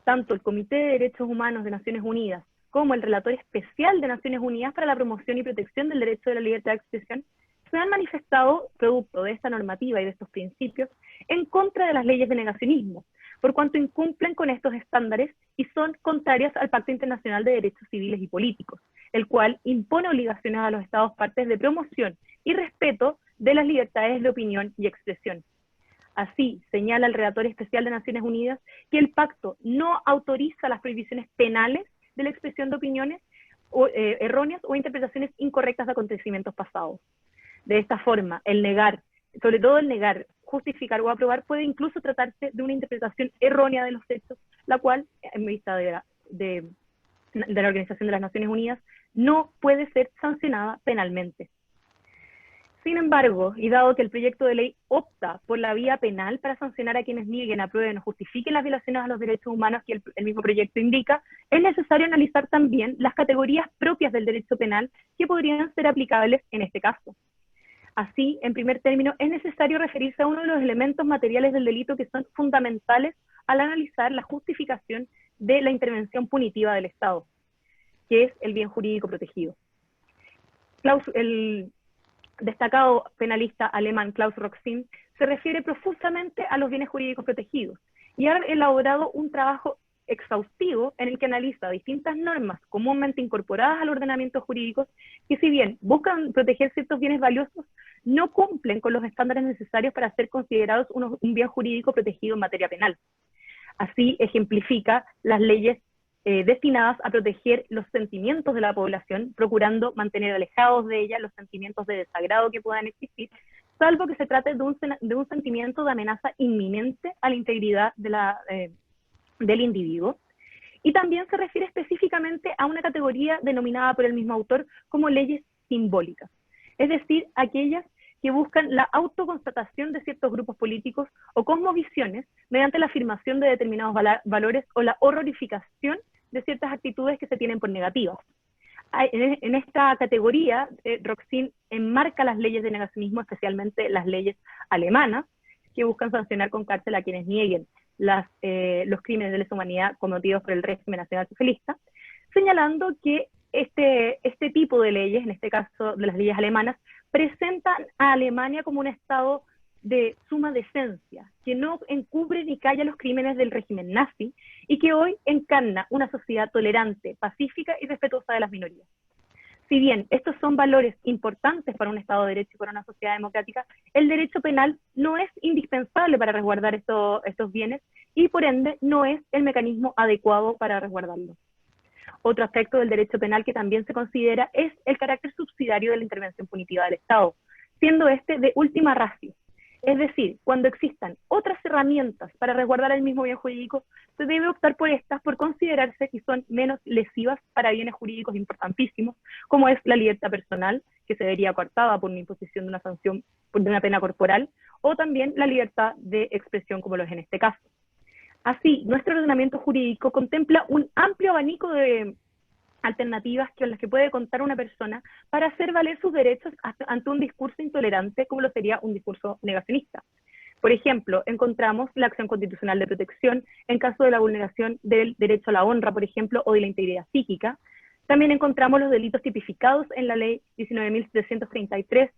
Tanto el Comité de Derechos Humanos de Naciones Unidas como el Relator Especial de Naciones Unidas para la Promoción y Protección del Derecho de la Libertad de Expresión se han manifestado, producto de esta normativa y de estos principios, en contra de las leyes de negacionismo, por cuanto incumplen con estos estándares y son contrarias al Pacto Internacional de Derechos Civiles y Políticos, el cual impone obligaciones a los Estados partes de promoción y respeto de las libertades de opinión y expresión. Así, señala el Relator Especial de Naciones Unidas que el pacto no autoriza las prohibiciones penales de la expresión de opiniones erróneas o interpretaciones incorrectas de acontecimientos pasados. De esta forma, el negar, sobre todo el negar, justificar o aprobar, puede incluso tratarse de una interpretación errónea de los hechos, la cual, en vista de la Organización de las Naciones Unidas, no puede ser sancionada penalmente. Sin embargo, y dado que el proyecto de ley opta por la vía penal para sancionar a quienes nieguen, aprueben o justifiquen las violaciones a los derechos humanos que el mismo proyecto indica, es necesario analizar también las categorías propias del derecho penal que podrían ser aplicables en este caso. Así, en primer término, es necesario referirse a uno de los elementos materiales del delito que son fundamentales al analizar la justificación de la intervención punitiva del Estado, que es el bien jurídico protegido. El destacado penalista alemán Klaus Roxin se refiere profusamente a los bienes jurídicos protegidos y ha elaborado un trabajo exhaustivo en el que analiza distintas normas comúnmente incorporadas al ordenamiento jurídico que, si bien buscan proteger ciertos bienes valiosos, no cumplen con los estándares necesarios para ser considerados un bien jurídico protegido en materia penal. Así ejemplifica las leyes destinadas a proteger los sentimientos de la población, procurando mantener alejados de ella los sentimientos de desagrado que puedan existir, salvo que se trate de un sentimiento de amenaza inminente a la integridad del individuo. Y también se refiere específicamente a una categoría denominada por el mismo autor como leyes simbólicas, es decir, aquellas que buscan la autoconstatación de ciertos grupos políticos o cosmovisiones mediante la afirmación de determinados valores o la horrorificación de ciertas actitudes que se tienen por negativas. En esta categoría, Roxin enmarca las leyes de negacionismo, especialmente las leyes alemanas, que buscan sancionar con cárcel a quienes nieguen los crímenes de lesa humanidad cometidos por el régimen nacional socialista, señalando que este tipo de leyes, en este caso de las leyes alemanas, presentan a Alemania como un estado de suma decencia, que no encubre ni calla los crímenes del régimen nazi y que hoy encarna una sociedad tolerante, pacífica y respetuosa de las minorías. Si bien estos son valores importantes para un Estado de Derecho y para una sociedad democrática, el derecho penal no es indispensable para resguardar estos bienes y por ende no es el mecanismo adecuado para resguardarlos. Otro aspecto del derecho penal que también se considera es el carácter subsidiario de la intervención punitiva del Estado, siendo este de última ratio. Es decir, cuando existan otras herramientas para resguardar el mismo bien jurídico, se debe optar por estas por considerarse que son menos lesivas para bienes jurídicos importantísimos, como es la libertad personal, que se vería coartada por una imposición de una sanción de una pena corporal, o también la libertad de expresión, como lo es en este caso. Así, nuestro ordenamiento jurídico contempla un amplio abanico de alternativas con las que puede contar una persona para hacer valer sus derechos ante un discurso intolerante como lo sería un discurso negacionista. Por ejemplo, encontramos la acción constitucional de protección en caso de la vulneración del derecho a la honra, por ejemplo, o de la integridad psíquica. También encontramos los delitos tipificados en la ley 19.733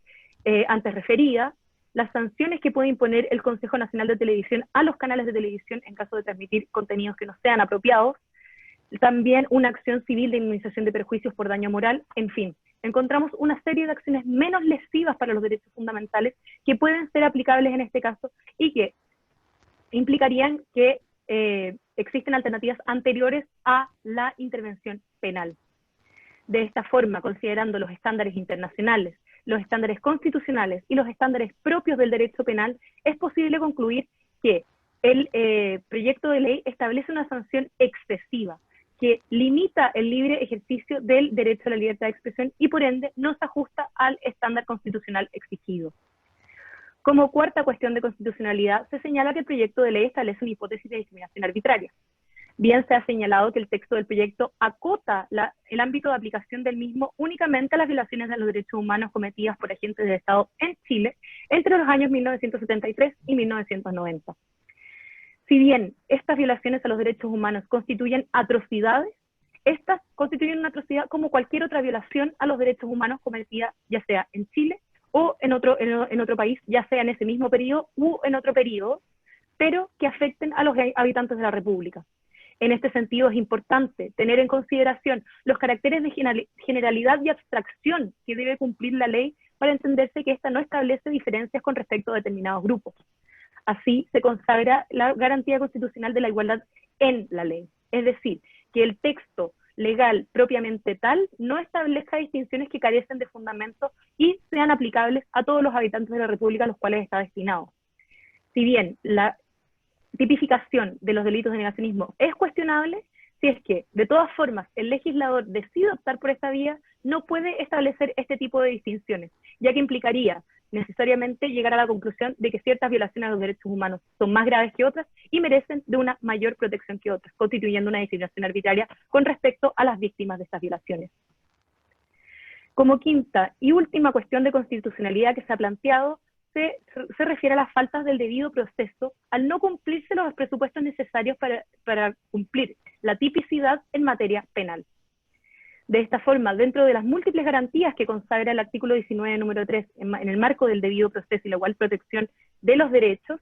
antes referida, las sanciones que puede imponer el Consejo Nacional de Televisión a los canales de televisión en caso de transmitir contenidos que no sean apropiados, también una acción civil de indemnización de perjuicios por daño moral, en fin. Encontramos una serie de acciones menos lesivas para los derechos fundamentales que pueden ser aplicables en este caso y que implicarían que existen alternativas anteriores a la intervención penal. De esta forma, considerando los estándares internacionales, los estándares constitucionales y los estándares propios del derecho penal, es posible concluir que el proyecto de ley establece una sanción excesiva que limita el libre ejercicio del derecho a la libertad de expresión y por ende no se ajusta al estándar constitucional exigido. Como cuarta cuestión de constitucionalidad, se señala que el proyecto de ley establece una hipótesis de discriminación arbitraria. Bien se ha señalado que el texto del proyecto acota el ámbito de aplicación del mismo únicamente a las violaciones de los derechos humanos cometidas por agentes del Estado en Chile entre los años 1973 y 1990. Si bien estas violaciones a los derechos humanos constituyen atrocidades, estas constituyen una atrocidad como cualquier otra violación a los derechos humanos cometida ya sea en Chile o en otro país, ya sea en ese mismo periodo u en otro periodo, pero que afecten a los habitantes de la República. En este sentido es importante tener en consideración los caracteres de generalidad y abstracción que debe cumplir la ley para entenderse que ésta no establece diferencias con respecto a determinados grupos. Así se consagra la garantía constitucional de la igualdad en la ley. Es decir, que el texto legal propiamente tal no establezca distinciones que carecen de fundamento y sean aplicables a todos los habitantes de la República a los cuales está destinado. Si bien la tipificación de los delitos de negacionismo es cuestionable, si es que, de todas formas, el legislador decide optar por esta vía, no puede establecer este tipo de distinciones, ya que implicaría necesariamente llegar a la conclusión de que ciertas violaciones a los derechos humanos son más graves que otras y merecen de una mayor protección que otras, constituyendo una discriminación arbitraria con respecto a las víctimas de estas violaciones. Como quinta y última cuestión de constitucionalidad que se ha planteado, se refiere a las faltas del debido proceso al no cumplirse los presupuestos necesarios para cumplir la tipicidad en materia penal. De esta forma, dentro de las múltiples garantías que consagra el artículo 19, número 3, en el marco del debido proceso y la igual protección de los derechos,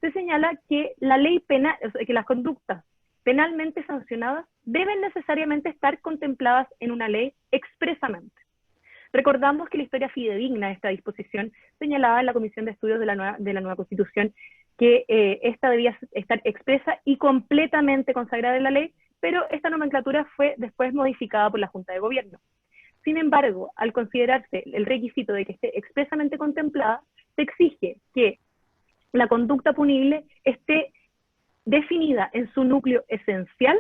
se señala que la ley penal, o sea, que las conductas penalmente sancionadas deben necesariamente estar contempladas en una ley expresamente. Recordamos que la historia fidedigna de esta disposición señalaba en la Comisión de Estudios de la nueva Constitución que esta debía estar expresa y completamente consagrada en la ley, pero esta nomenclatura fue después modificada por la Junta de Gobierno. Sin embargo, al considerarse el requisito de que esté expresamente contemplada, se exige que la conducta punible esté definida en su núcleo esencial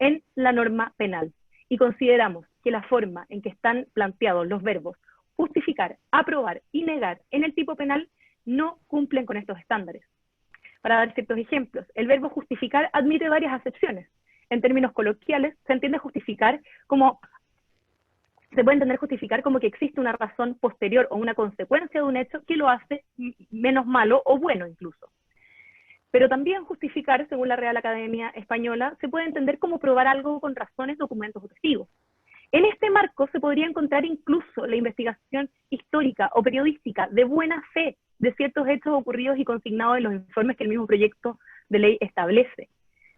en la norma penal. Y consideramos que la forma en que están planteados los verbos justificar, aprobar y negar en el tipo penal no cumplen con estos estándares. Para dar ciertos ejemplos, el verbo justificar admite varias acepciones. En términos coloquiales, se puede entender justificar como que existe una razón posterior o una consecuencia de un hecho que lo hace menos malo o bueno incluso. Pero también justificar, según la Real Academia Española, se puede entender como probar algo con razones, documentos o testigos. En este marco se podría encontrar incluso la investigación histórica o periodística de buena fe de ciertos hechos ocurridos y consignados en los informes que el mismo proyecto de ley establece.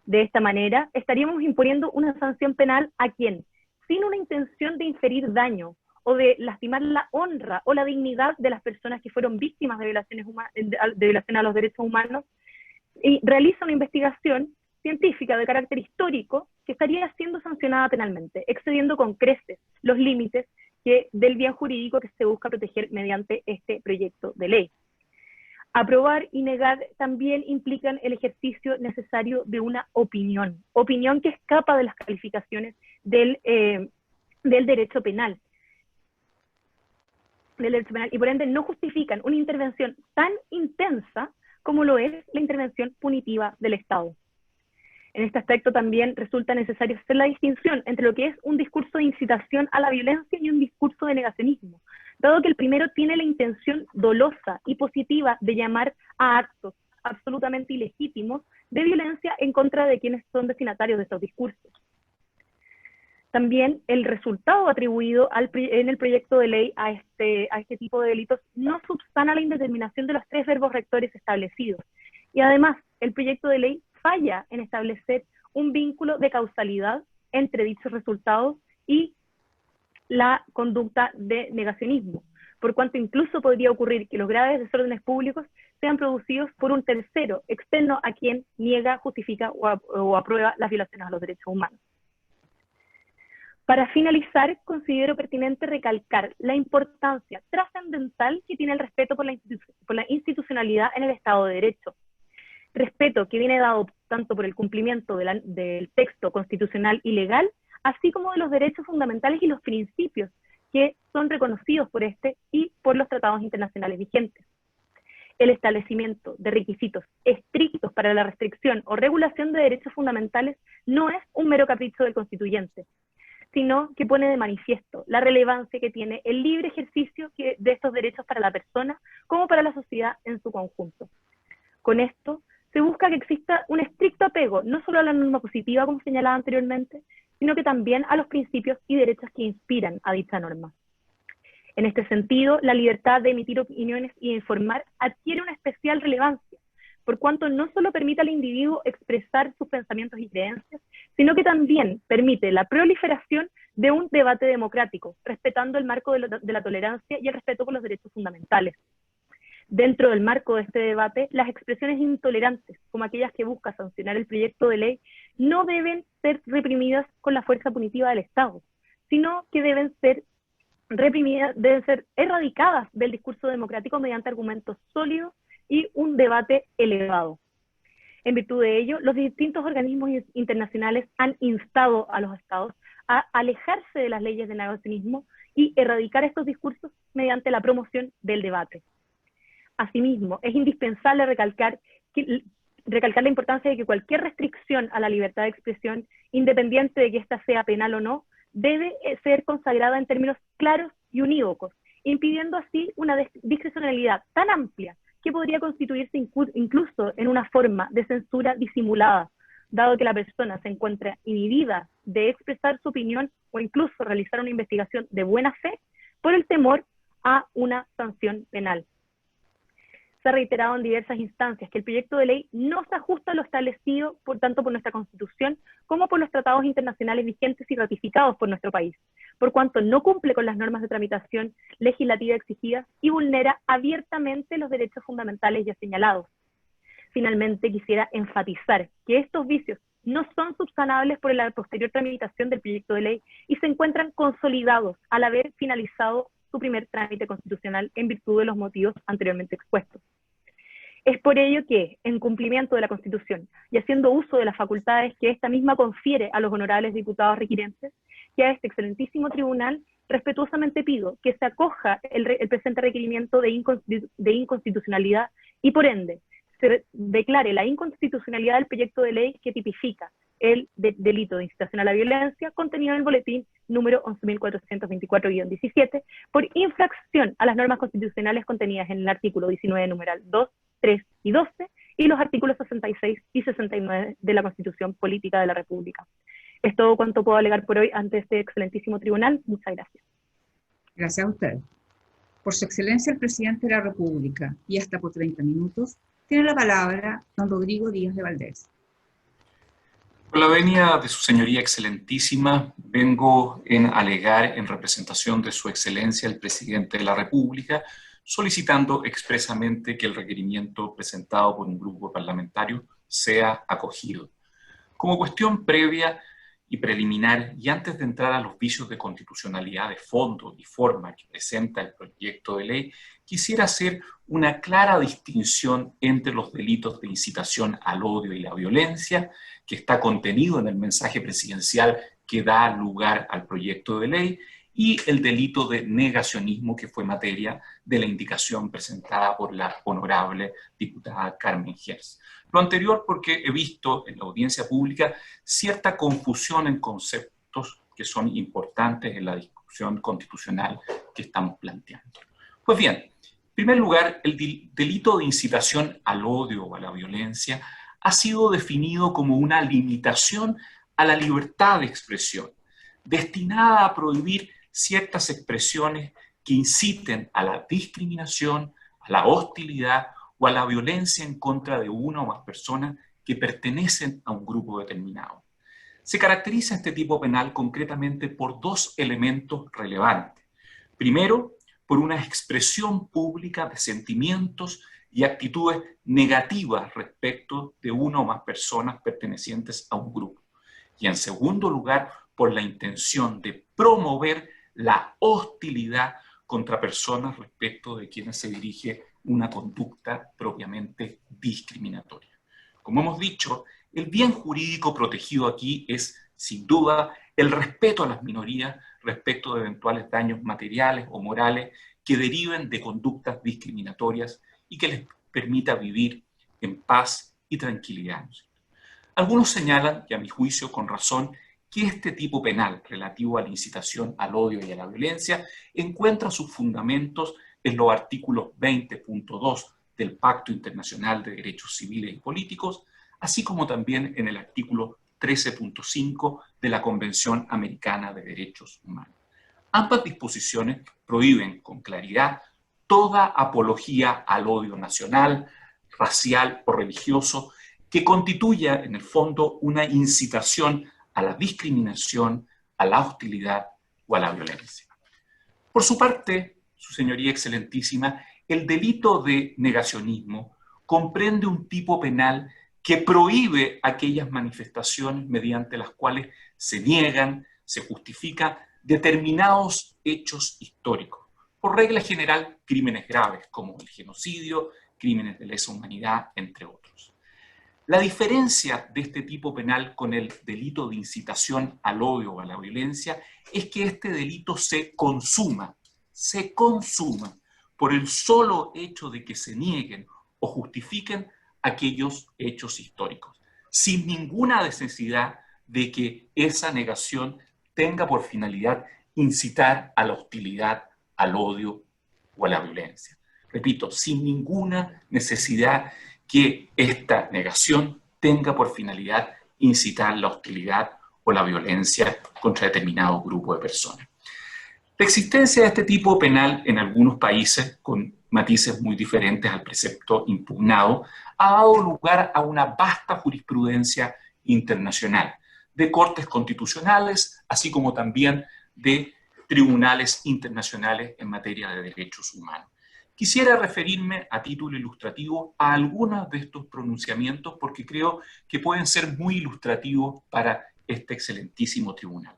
De esta manera, estaríamos imponiendo una sanción penal a quien, sin una intención de inferir daño o de lastimar la honra o la dignidad de las personas que fueron víctimas de violación a los derechos humanos, y realiza una investigación científica de carácter histórico que estaría siendo sancionada penalmente, excediendo con creces los límites del bien jurídico que se busca proteger mediante este proyecto de ley. Aprobar y negar también implican el ejercicio necesario de una opinión que escapa de las calificaciones del derecho penal. Y por ende no justifican una intervención tan intensa como lo es la intervención punitiva del Estado. En este aspecto también resulta necesario hacer la distinción entre lo que es un discurso de incitación a la violencia y un discurso de negacionismo, dado que el primero tiene la intención dolosa y positiva de llamar a actos absolutamente ilegítimos de violencia en contra de quienes son destinatarios de estos discursos. También el resultado atribuido en el proyecto de ley a este tipo de delitos no subsana la indeterminación de los 3 verbos rectores establecidos. Y además, el proyecto de ley falla en establecer un vínculo de causalidad entre dichos resultados y la conducta de negacionismo, por cuanto incluso podría ocurrir que los graves desórdenes públicos sean producidos por un tercero externo a quien niega, justifica o aprueba las violaciones a los derechos humanos. Para finalizar, considero pertinente recalcar la importancia trascendental que tiene el respeto por la institucionalidad en el Estado de Derecho. Respeto que viene dado tanto por el cumplimiento del texto constitucional y legal, así como de los derechos fundamentales y los principios que son reconocidos por este y por los tratados internacionales vigentes. El establecimiento de requisitos estrictos para la restricción o regulación de derechos fundamentales no es un mero capricho del constituyente, sino que pone de manifiesto la relevancia que tiene el libre ejercicio de estos derechos para la persona como para la sociedad en su conjunto. Con esto se busca que exista un estricto apego no solo a la norma positiva, como señalaba anteriormente, sino que también a los principios y derechos que inspiran a dicha norma. En este sentido, la libertad de emitir opiniones y de informar adquiere una especial relevancia, por cuanto no solo permite al individuo expresar sus pensamientos y creencias, sino que también permite la proliferación de un debate democrático, respetando el marco de la tolerancia y el respeto por los derechos fundamentales. Dentro del marco de este debate, las expresiones intolerantes, como aquellas que busca sancionar el proyecto de ley, no deben ser reprimidas con la fuerza punitiva del Estado, sino que deben ser erradicadas del discurso democrático mediante argumentos sólidos y un debate elevado. En virtud de ello, los distintos organismos internacionales han instado a los estados a alejarse de las leyes de negacionismo y erradicar estos discursos mediante la promoción del debate. Asimismo, es indispensable recalcar la importancia de que cualquier restricción a la libertad de expresión, independiente de que ésta sea penal o no, debe ser consagrada en términos claros y unívocos, impidiendo así una discrecionalidad tan amplia que podría constituirse incluso en una forma de censura disimulada, dado que la persona se encuentra inhibida de expresar su opinión o incluso realizar una investigación de buena fe por el temor a una sanción penal. Se ha reiterado en diversas instancias que el proyecto de ley no se ajusta a lo establecido tanto por nuestra Constitución como por los tratados internacionales vigentes y ratificados por nuestro país, por cuanto no cumple con las normas de tramitación legislativa exigidas y vulnera abiertamente los derechos fundamentales ya señalados. Finalmente, quisiera enfatizar que estos vicios no son subsanables por la posterior tramitación del proyecto de ley y se encuentran consolidados al haber finalizado su primer trámite constitucional en virtud de los motivos anteriormente expuestos. Es por ello que, en cumplimiento de la Constitución y haciendo uso de las facultades que esta misma confiere a los honorables diputados requirentes, que a este excelentísimo tribunal respetuosamente pido que se acoja el presente requerimiento de inconstitucionalidad y por ende se declare la inconstitucionalidad del proyecto de ley que tipifica el delito de incitación a la violencia contenido en el boletín número 11.424-17 por infracción a las normas constitucionales contenidas en el artículo 19, numeral 2, 3 y 12 y los artículos 66 y 69 de la Constitución Política de la República. Es todo cuanto puedo alegar por hoy ante este excelentísimo tribunal. Muchas gracias. Gracias a usted. Por su excelencia el presidente de la República y hasta por 30 minutos tiene la palabra don Rodrigo Díaz de Valdés. Con la venia de su señoría excelentísima, vengo en alegar en representación de su excelencia el presidente de la República, solicitando expresamente que el requerimiento presentado por un grupo parlamentario sea acogido. Como cuestión previa y preliminar, y antes de entrar a los vicios de constitucionalidad de fondo y forma que presenta el proyecto de ley, quisiera hacer una clara distinción entre los delitos de incitación al odio y la violencia, que está contenido en el mensaje presidencial que da lugar al proyecto de ley, y el delito de negacionismo, que fue materia de la indicación presentada por la honorable diputada Carmen Gers. Lo anterior porque he visto en la audiencia pública cierta confusión en conceptos que son importantes en la discusión constitucional que estamos planteando. Pues bien, en primer lugar, el delito de incitación al odio o a la violencia ha sido definido como una limitación a la libertad de expresión, destinada a prohibir ciertas expresiones que inciten a la discriminación, a la hostilidad o a la violencia en contra de una o más personas que pertenecen a un grupo determinado. Se caracteriza este tipo penal concretamente por dos elementos relevantes. Primero, por una expresión pública de sentimientos y actitudes negativas respecto de una o más personas pertenecientes a un grupo. Y en segundo lugar, por la intención de promover la hostilidad contra personas respecto de quienes se dirige una conducta propiamente discriminatoria. Como hemos dicho, el bien jurídico protegido aquí es, sin duda, el respeto a las minorías respecto de eventuales daños materiales o morales que deriven de conductas discriminatorias y que les permita vivir en paz y tranquilidad. Algunos señalan, y a mi juicio con razón, que este tipo penal relativo a la incitación al odio y a la violencia encuentra sus fundamentos en los artículos 20.2 del Pacto Internacional de Derechos Civiles y Políticos, así como también en el artículo 13.5 de la Convención Americana de Derechos Humanos. Ambas disposiciones prohíben con claridad toda apología al odio nacional, racial o religioso que constituya en el fondo una incitación a la discriminación, a la hostilidad o a la violencia. Por su parte, su señoría excelentísima, el delito de negacionismo comprende un tipo penal que prohíbe aquellas manifestaciones mediante las cuales se niegan, se justifican determinados hechos históricos. Por regla general, crímenes graves como el genocidio, crímenes de lesa humanidad, entre otros. La diferencia de este tipo penal con el delito de incitación al odio o a la violencia es que este delito se consuma por el solo hecho de que se nieguen o justifiquen aquellos hechos históricos, sin ninguna necesidad de que esa negación tenga por finalidad incitar a la hostilidad, al odio o a la violencia. Repito, sin ninguna necesidad que esta negación tenga por finalidad incitar la hostilidad o la violencia contra determinado grupo de personas. La existencia de este tipo penal en algunos países, con matices muy diferentes al precepto impugnado, ha dado lugar a una vasta jurisprudencia internacional, de cortes constitucionales, así como también de tribunales internacionales en materia de derechos humanos. Quisiera referirme a título ilustrativo a algunos de estos pronunciamientos porque creo que pueden ser muy ilustrativos para este excelentísimo tribunal.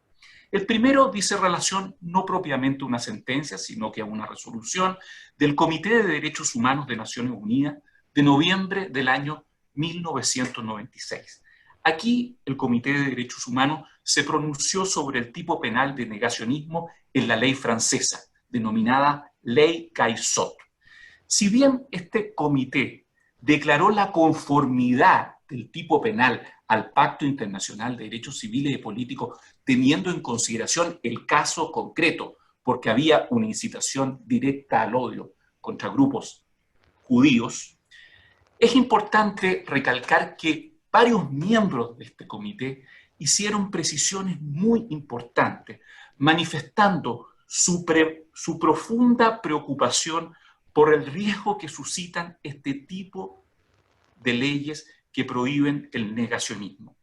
El primero dice relación no propiamente a una sentencia, sino que a una resolución del Comité de Derechos Humanos de Naciones Unidas de noviembre del año 1996. Aquí el Comité de Derechos Humanos se pronunció sobre el tipo penal de negacionismo en la ley francesa, denominada Ley Caillot. Si bien este comité declaró la conformidad del tipo penal al Pacto Internacional de Derechos Civiles y Políticos, teniendo en consideración el caso concreto, porque había una incitación directa al odio contra grupos judíos, es importante recalcar que varios miembros de este comité hicieron precisiones muy importantes, manifestando su profunda preocupación por el riesgo que suscitan este tipo de leyes que prohíben el negacionismo.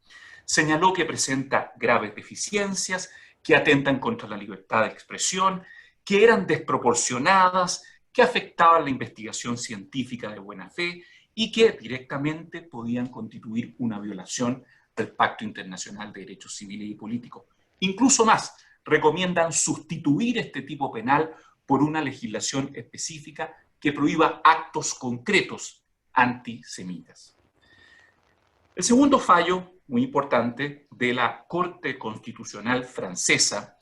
Señaló que presenta graves deficiencias, que atentan contra la libertad de expresión, que eran desproporcionadas, que afectaban la investigación científica de buena fe y que directamente podían constituir una violación del Pacto Internacional de Derechos Civiles y Políticos. Incluso más, recomiendan sustituir este tipo penal por una legislación específica que prohíba actos concretos antisemitas. El segundo fallo, muy importante, de la Corte Constitucional francesa,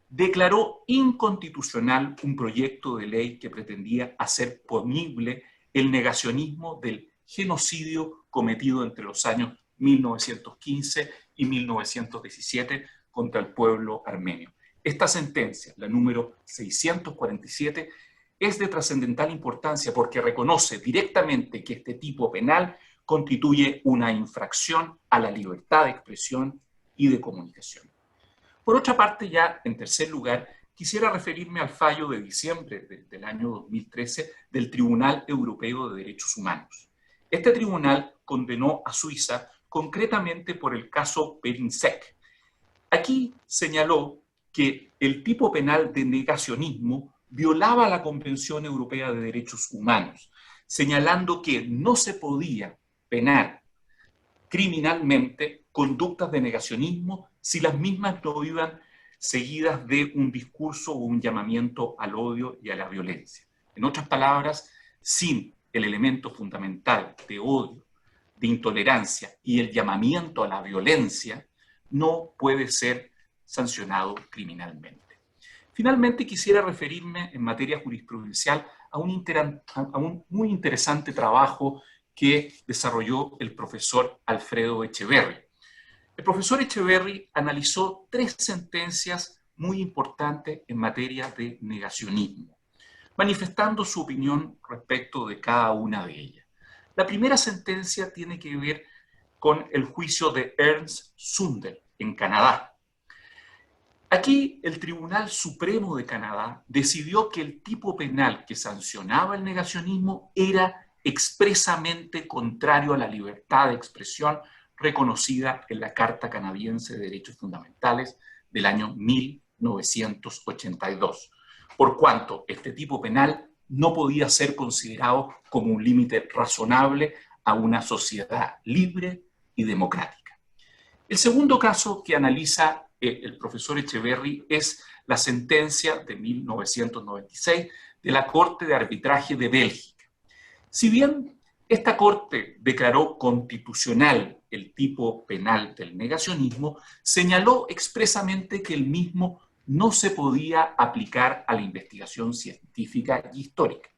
declaró inconstitucional un proyecto de ley que pretendía hacer punible el negacionismo del genocidio cometido entre los años 1915 y 1917 contra el pueblo armenio. Esta sentencia, la número 647, es de trascendental importancia porque reconoce directamente que este tipo penal constituye una infracción a la libertad de expresión y de comunicación. Por otra parte, ya en tercer lugar, quisiera referirme al fallo de diciembre del año 2013 del Tribunal Europeo de Derechos Humanos. Este tribunal condenó a Suiza concretamente por el caso Perinsek. Aquí señaló que el tipo penal de negacionismo violaba la Convención Europea de Derechos Humanos, señalando que no se podía penar criminalmente conductas de negacionismo si las mismas no iban seguidas de un discurso o un llamamiento al odio y a la violencia. En otras palabras, sin el elemento fundamental de odio, de intolerancia y el llamamiento a la violencia, no puede ser sancionado criminalmente. Finalmente, quisiera referirme en materia jurisprudencial a un muy interesante trabajo que desarrolló el profesor Alfredo Echeverri. El profesor Echeverri analizó 3 sentencias muy importantes en materia de negacionismo, manifestando su opinión respecto de cada una de ellas. La primera sentencia tiene que ver con el juicio de Ernst Sundell en Canadá. Aquí el Tribunal Supremo de Canadá decidió que el tipo penal que sancionaba el negacionismo era expresamente contrario a la libertad de expresión reconocida en la Carta Canadiense de Derechos Fundamentales del año 1982, por cuanto este tipo penal no podía ser considerado como un límite razonable a una sociedad libre y democrática. El segundo caso que analiza el profesor Echeverri es la sentencia de 1996 de la Corte de Arbitraje de Bélgica. Si bien esta Corte declaró constitucional el tipo penal del negacionismo, señaló expresamente que el mismo no se podía aplicar a la investigación científica y histórica.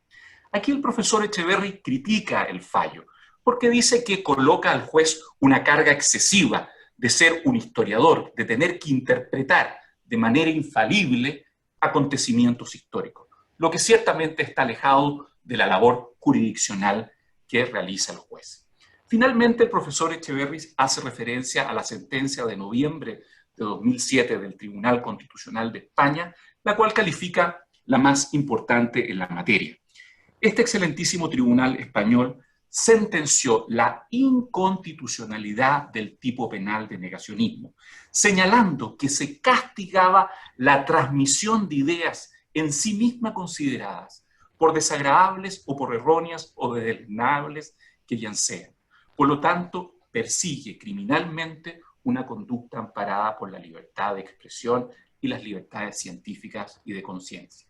Aquí el profesor Echeverri critica el fallo, porque dice que coloca al juez una carga excesiva de ser un historiador, de tener que interpretar de manera infalible acontecimientos históricos, lo que ciertamente está alejado de la labor jurisdiccional que realiza el juez. Finalmente, el profesor Echeverri hace referencia a la sentencia de noviembre de 2007 del Tribunal Constitucional de España, la cual califica la más importante en la materia. Este excelentísimo tribunal español sentenció la inconstitucionalidad del tipo penal de negacionismo, señalando que se castigaba la transmisión de ideas en sí mismas consideradas, por desagradables o por erróneas o deleznables que ya sean. Por lo tanto, persigue criminalmente una conducta amparada por la libertad de expresión y las libertades científicas y de conciencia.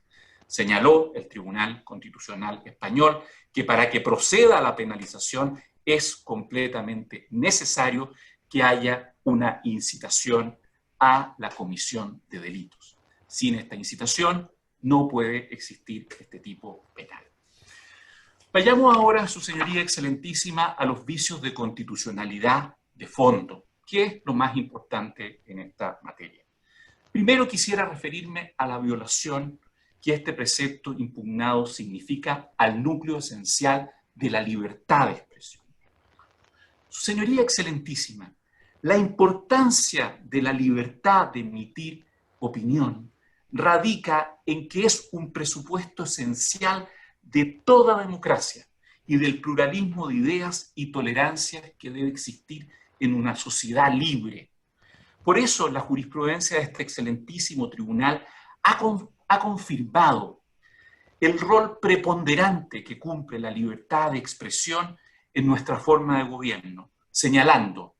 Señaló el Tribunal Constitucional Español que para que proceda a la penalización es completamente necesario que haya una incitación a la comisión de delitos. Sin esta incitación no puede existir este tipo penal. Vayamos ahora, su señoría excelentísima, a los vicios de constitucionalidad de fondo, que es lo más importante en esta materia. Primero quisiera referirme a la violación que este precepto impugnado significa al núcleo esencial de la libertad de expresión. Su señoría excelentísima, la importancia de la libertad de emitir opinión radica en que es un presupuesto esencial de toda democracia y del pluralismo de ideas y tolerancias que debe existir en una sociedad libre. Por eso la jurisprudencia de este excelentísimo tribunal ha confirmado el rol preponderante que cumple la libertad de expresión en nuestra forma de gobierno, señalando,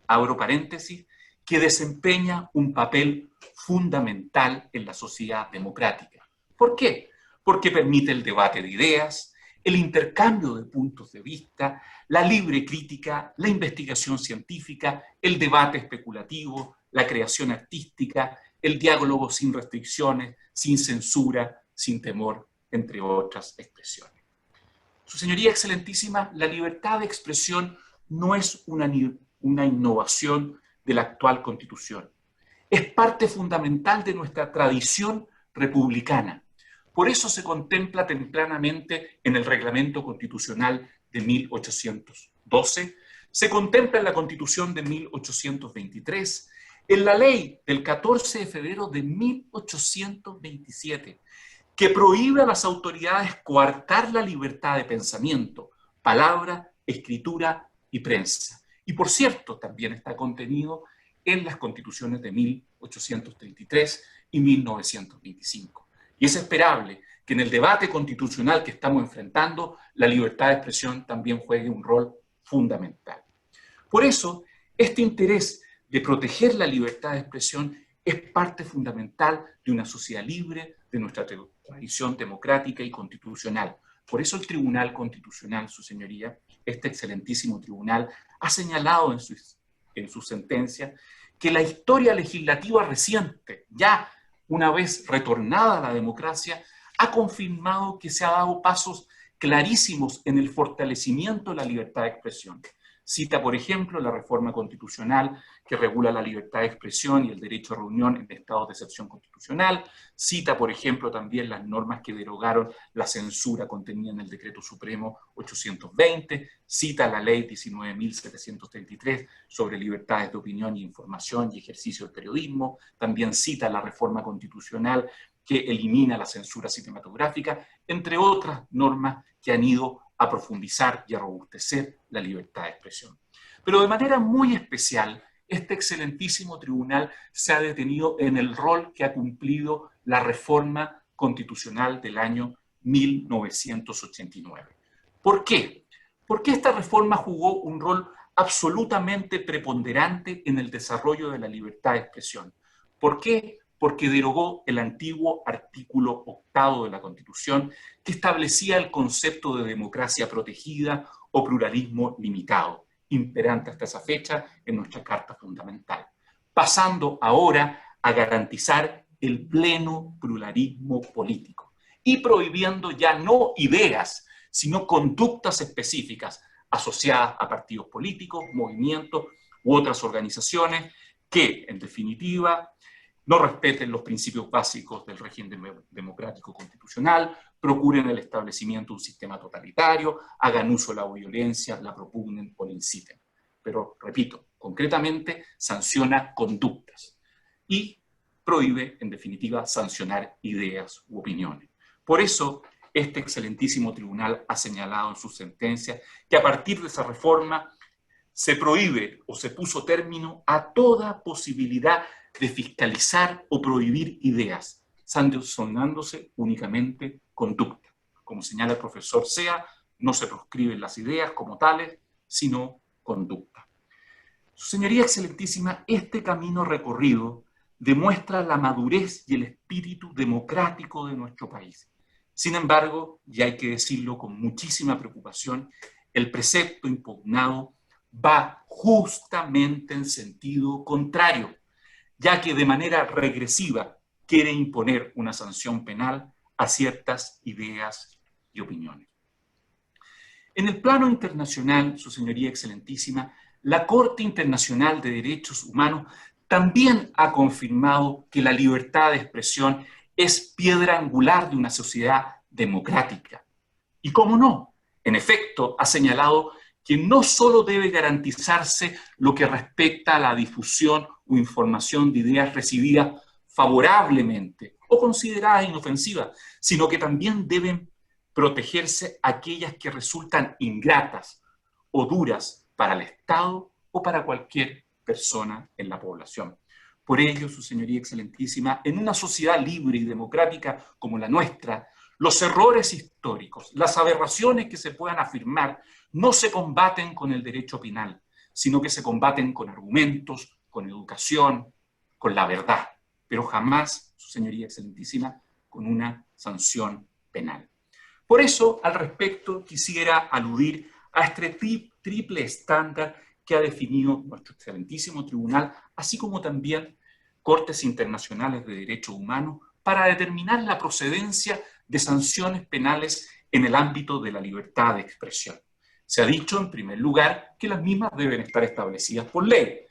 abro paréntesis, que desempeña un papel fundamental en la sociedad democrática. ¿Por qué? Porque permite el debate de ideas, el intercambio de puntos de vista, la libre crítica, la investigación científica, el debate especulativo, la creación artística el diálogo sin restricciones, sin censura, sin temor, entre otras expresiones. Su Señoría Excelentísima, la libertad de expresión no es una innovación de la actual Constitución. Es parte fundamental de nuestra tradición republicana. Por eso se contempla tempranamente en el Reglamento Constitucional de 1812, se contempla en la Constitución de 1823, en la Ley del 14 de febrero de 1827, que prohíbe a las autoridades coartar la libertad de pensamiento, palabra, escritura y prensa. Y por cierto, también está contenido en las constituciones de 1833 y 1925. Y es esperable que en el debate constitucional que estamos enfrentando, la libertad de expresión también juegue un rol fundamental. Por eso, este interés de proteger la libertad de expresión es parte fundamental de una sociedad libre, de nuestra tradición democrática y constitucional. Por eso el Tribunal Constitucional, su Señoría, este excelentísimo tribunal, ha señalado en su sentencia que la historia legislativa reciente, ya una vez retornada a la democracia, ha confirmado que se han dado pasos clarísimos en el fortalecimiento de la libertad de expresión. Cita, por ejemplo, la reforma constitucional que regula la libertad de expresión y el derecho a reunión en estados de excepción constitucional. Cita, por ejemplo, también las normas que derogaron la censura contenida en el Decreto Supremo 820. Cita la Ley 19.733 sobre libertades de opinión y información y ejercicio del periodismo. También cita la reforma constitucional que elimina la censura cinematográfica, entre otras normas que han ido a profundizar y a robustecer la libertad de expresión. Pero de manera muy especial, este excelentísimo tribunal se ha detenido en el rol que ha cumplido la reforma constitucional del año 1989. ¿Por qué? Porque esta reforma jugó un rol absolutamente preponderante en el desarrollo de la libertad de expresión. ¿Por qué? Porque derogó el antiguo artículo 8º de la Constitución que establecía el concepto de democracia protegida o pluralismo limitado, imperante hasta esa fecha en nuestra Carta Fundamental, pasando ahora a garantizar el pleno pluralismo político y prohibiendo ya no ideas, sino conductas específicas asociadas a partidos políticos, movimientos u otras organizaciones que, en definitiva, no respeten los principios básicos del régimen democrático constitucional, procuren el establecimiento de un sistema totalitario, hagan uso de la violencia, la propugnen o la inciten. Pero, repito, concretamente sanciona conductas y prohíbe, en definitiva, sancionar ideas u opiniones. Por eso, este excelentísimo tribunal ha señalado en su sentencia que a partir de esa reforma se prohíbe o se puso término a toda posibilidad de fiscalizar o prohibir ideas, sancionándose únicamente conducta. Como señala el profesor Sea, no se proscriben las ideas como tales, sino conducta. Su Señoría Excelentísima, este camino recorrido demuestra la madurez y el espíritu democrático de nuestro país. Sin embargo, y hay que decirlo con muchísima preocupación, el precepto impugnado va justamente en sentido contrario, ya que de manera regresiva quiere imponer una sanción penal a ciertas ideas y opiniones. En el plano internacional, su Señoría Excelentísima, la Corte Internacional de Derechos Humanos también ha confirmado que la libertad de expresión es piedra angular de una sociedad democrática. Y cómo no, en efecto, ha señalado que no solo debe garantizarse lo que respecta a la difusión o información de ideas recibidas favorablemente o consideradas inofensivas, sino que también deben protegerse aquellas que resultan ingratas o duras para el Estado o para cualquier persona en la población. Por ello, su Señoría Excelentísima, en una sociedad libre y democrática como la nuestra, los errores históricos, las aberraciones que se puedan afirmar, no se combaten con el derecho penal, sino que se combaten con argumentos, con educación, con la verdad, pero jamás, su Señoría Excelentísima, con una sanción penal. Por eso, al respecto, quisiera aludir a este triple estándar que ha definido nuestro excelentísimo tribunal, así como también cortes internacionales de derechos humanos para determinar la procedencia de sanciones penales en el ámbito de la libertad de expresión. Se ha dicho, en primer lugar, que las mismas deben estar establecidas por ley,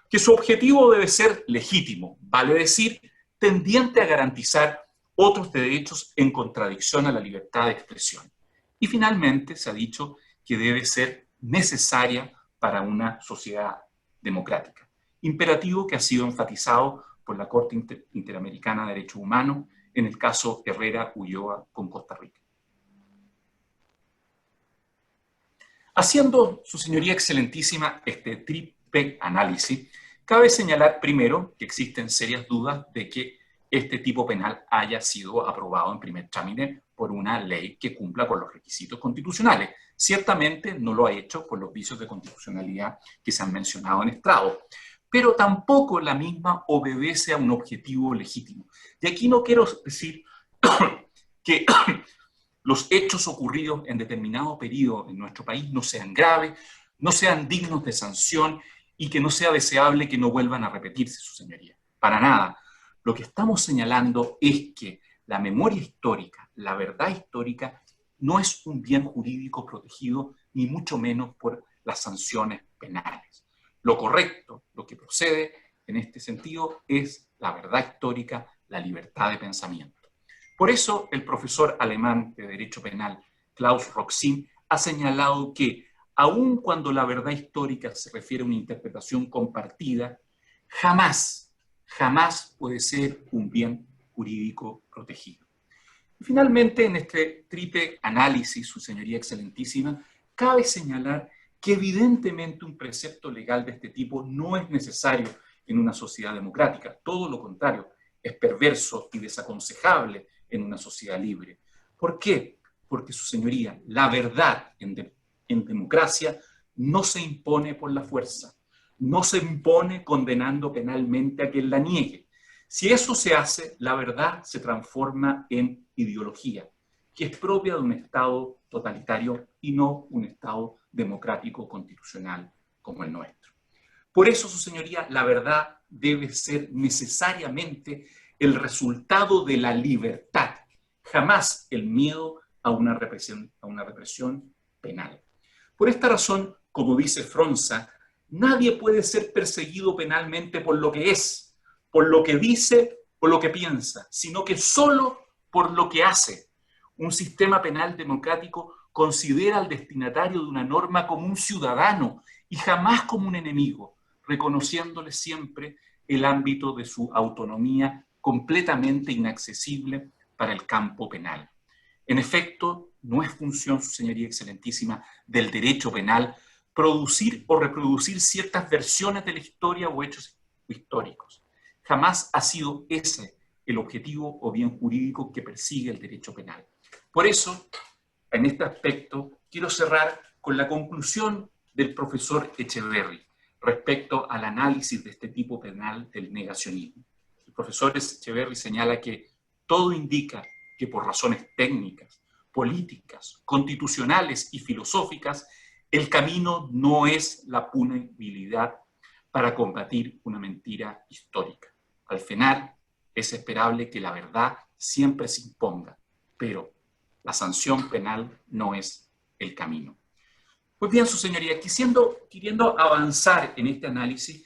que su objetivo debe ser legítimo, vale decir, tendiente a garantizar otros derechos en contradicción a la libertad de expresión. Y finalmente se ha dicho que debe ser necesaria para una sociedad democrática. Imperativo que ha sido enfatizado por la Corte Interamericana de Derechos Humanos en el caso Herrera-Ulloa con Costa Rica. Haciendo, su señoría excelentísima, este triple análisis, cabe señalar primero que existen serias dudas de que este tipo penal haya sido aprobado en primer trámite por una ley que cumpla con los requisitos constitucionales. Ciertamente no lo ha hecho por los vicios de constitucionalidad que se han mencionado en estrado, pero tampoco la misma obedece a un objetivo legítimo. Y aquí no quiero decir que los hechos ocurridos en determinado periodo en nuestro país no sean graves, no sean dignos de sanción y que no sea deseable que no vuelvan a repetirse, su señoría. Para nada. Lo que estamos señalando es que la memoria histórica, la verdad histórica, no es un bien jurídico protegido, ni mucho menos por las sanciones penales. Lo correcto, lo que procede en este sentido, es la verdad histórica, la libertad de pensamiento. Por eso, el profesor alemán de Derecho Penal, Klaus Roxin, ha señalado que, aun cuando la verdad histórica se refiere a una interpretación compartida, jamás puede ser un bien jurídico protegido. Y finalmente, en este triple análisis, su señoría excelentísima, cabe señalar que evidentemente un precepto legal de este tipo no es necesario en una sociedad democrática. Todo lo contrario, es perverso y desaconsejable en una sociedad libre. ¿Por qué? Porque, su señoría, la verdad en democracia no se impone por la fuerza, no se impone condenando penalmente a quien la niegue. Si eso se hace, la verdad se transforma en ideología, que es propia de un Estado totalitario y no un Estado democrático constitucional como el nuestro. Por eso, su señoría, la verdad debe ser necesariamente el resultado de la libertad, jamás el miedo a una represión penal. Por esta razón, como dice Fronza, nadie puede ser perseguido penalmente por lo que es, por lo que dice o lo que piensa, sino que solo por lo que hace. Un sistema penal democrático considera al destinatario de una norma como un ciudadano y jamás como un enemigo, reconociéndole siempre el ámbito de su autonomía completamente inaccesible para el campo penal. En efecto, no es función, su señoría excelentísima, del derecho penal producir o reproducir ciertas versiones de la historia o hechos históricos. Jamás ha sido ese el objetivo o bien jurídico que persigue el derecho penal. Por eso, en este aspecto, quiero cerrar con la conclusión del profesor Echeverry respecto al análisis de este tipo penal del negacionismo. El profesor Echeverry señala que todo indica que por razones técnicas, políticas, constitucionales y filosóficas, el camino no es la punibilidad para combatir una mentira histórica. Al final, es esperable que la verdad siempre se imponga, pero la sanción penal no es el camino. Pues bien, su señoría, queriendo avanzar en este análisis,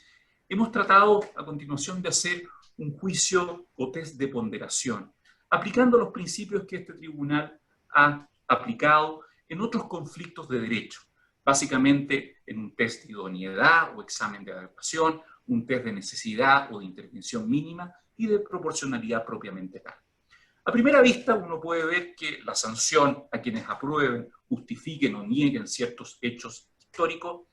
hemos tratado a continuación de hacer un juicio o test de ponderación, aplicando los principios que este tribunal ha aplicado en otros conflictos de derecho, básicamente en un test de idoneidad o examen de adaptación, un test de necesidad o de intervención mínima y de proporcionalidad propiamente tal. A primera vista uno puede ver que la sanción a quienes aprueben, justifiquen o nieguen ciertos hechos históricos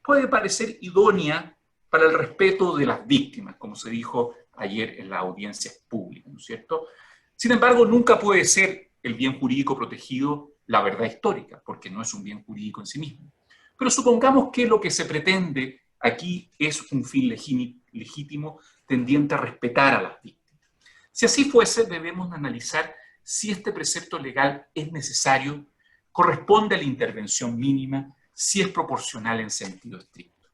puede parecer idónea para el respeto de las víctimas, como se dijo ayer en la audiencia pública, ¿no es cierto? Sin embargo, nunca puede ser el bien jurídico protegido la verdad histórica, porque no es un bien jurídico en sí mismo. Pero supongamos que lo que se pretende aquí es un fin legítimo tendiente a respetar a las víctimas. Si así fuese, debemos analizar si este precepto legal es necesario, corresponde a la intervención mínima, si es proporcional en sentido estricto.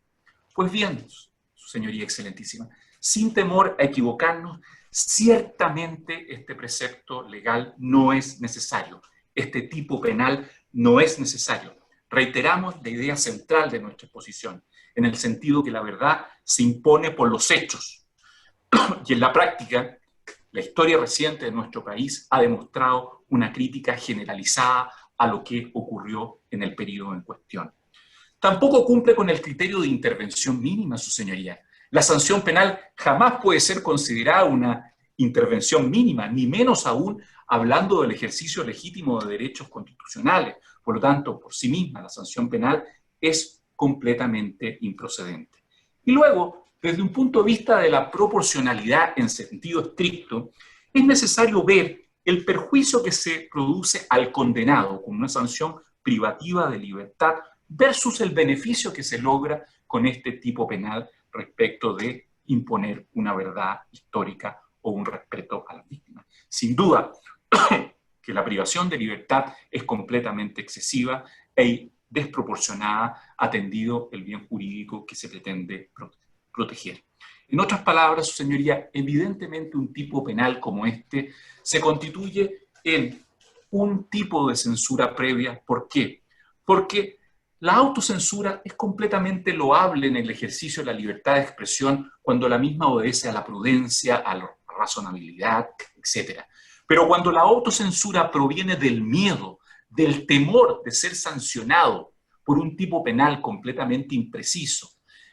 Pues bien, su señoría excelentísima, sin temor a equivocarnos, ciertamente este precepto legal no es necesario. Este tipo penal no es necesario. Reiteramos la idea central de nuestra exposición, en el sentido que la verdad se impone por los hechos. Y en la práctica, la historia reciente de nuestro país ha demostrado una crítica generalizada a lo que ocurrió en el periodo en cuestión. Tampoco cumple con el criterio de intervención mínima, su señoría. La sanción penal jamás puede ser considerada una intervención mínima, ni menos aún hablando del ejercicio legítimo de derechos constitucionales. Por lo tanto, por sí misma, la sanción penal es completamente improcedente. Y luego, desde un punto de vista de la proporcionalidad en sentido estricto, es necesario ver el perjuicio que se produce al condenado con una sanción privativa de libertad versus el beneficio que se logra con este tipo penal respecto de imponer una verdad histórica o un respeto a las víctimas. Sin duda que la privación de libertad es completamente excesiva e desproporcionada atendido el bien jurídico que se pretende proteger. En otras palabras, su señoría, evidentemente un tipo penal como este se constituye en un tipo de censura previa. ¿Por qué? Porque la autocensura es completamente loable en el ejercicio de la libertad de expresión cuando la misma obedece a la prudencia, a la razonabilidad, etc. Pero cuando la autocensura proviene del miedo, del temor de ser sancionado por un tipo penal completamente impreciso,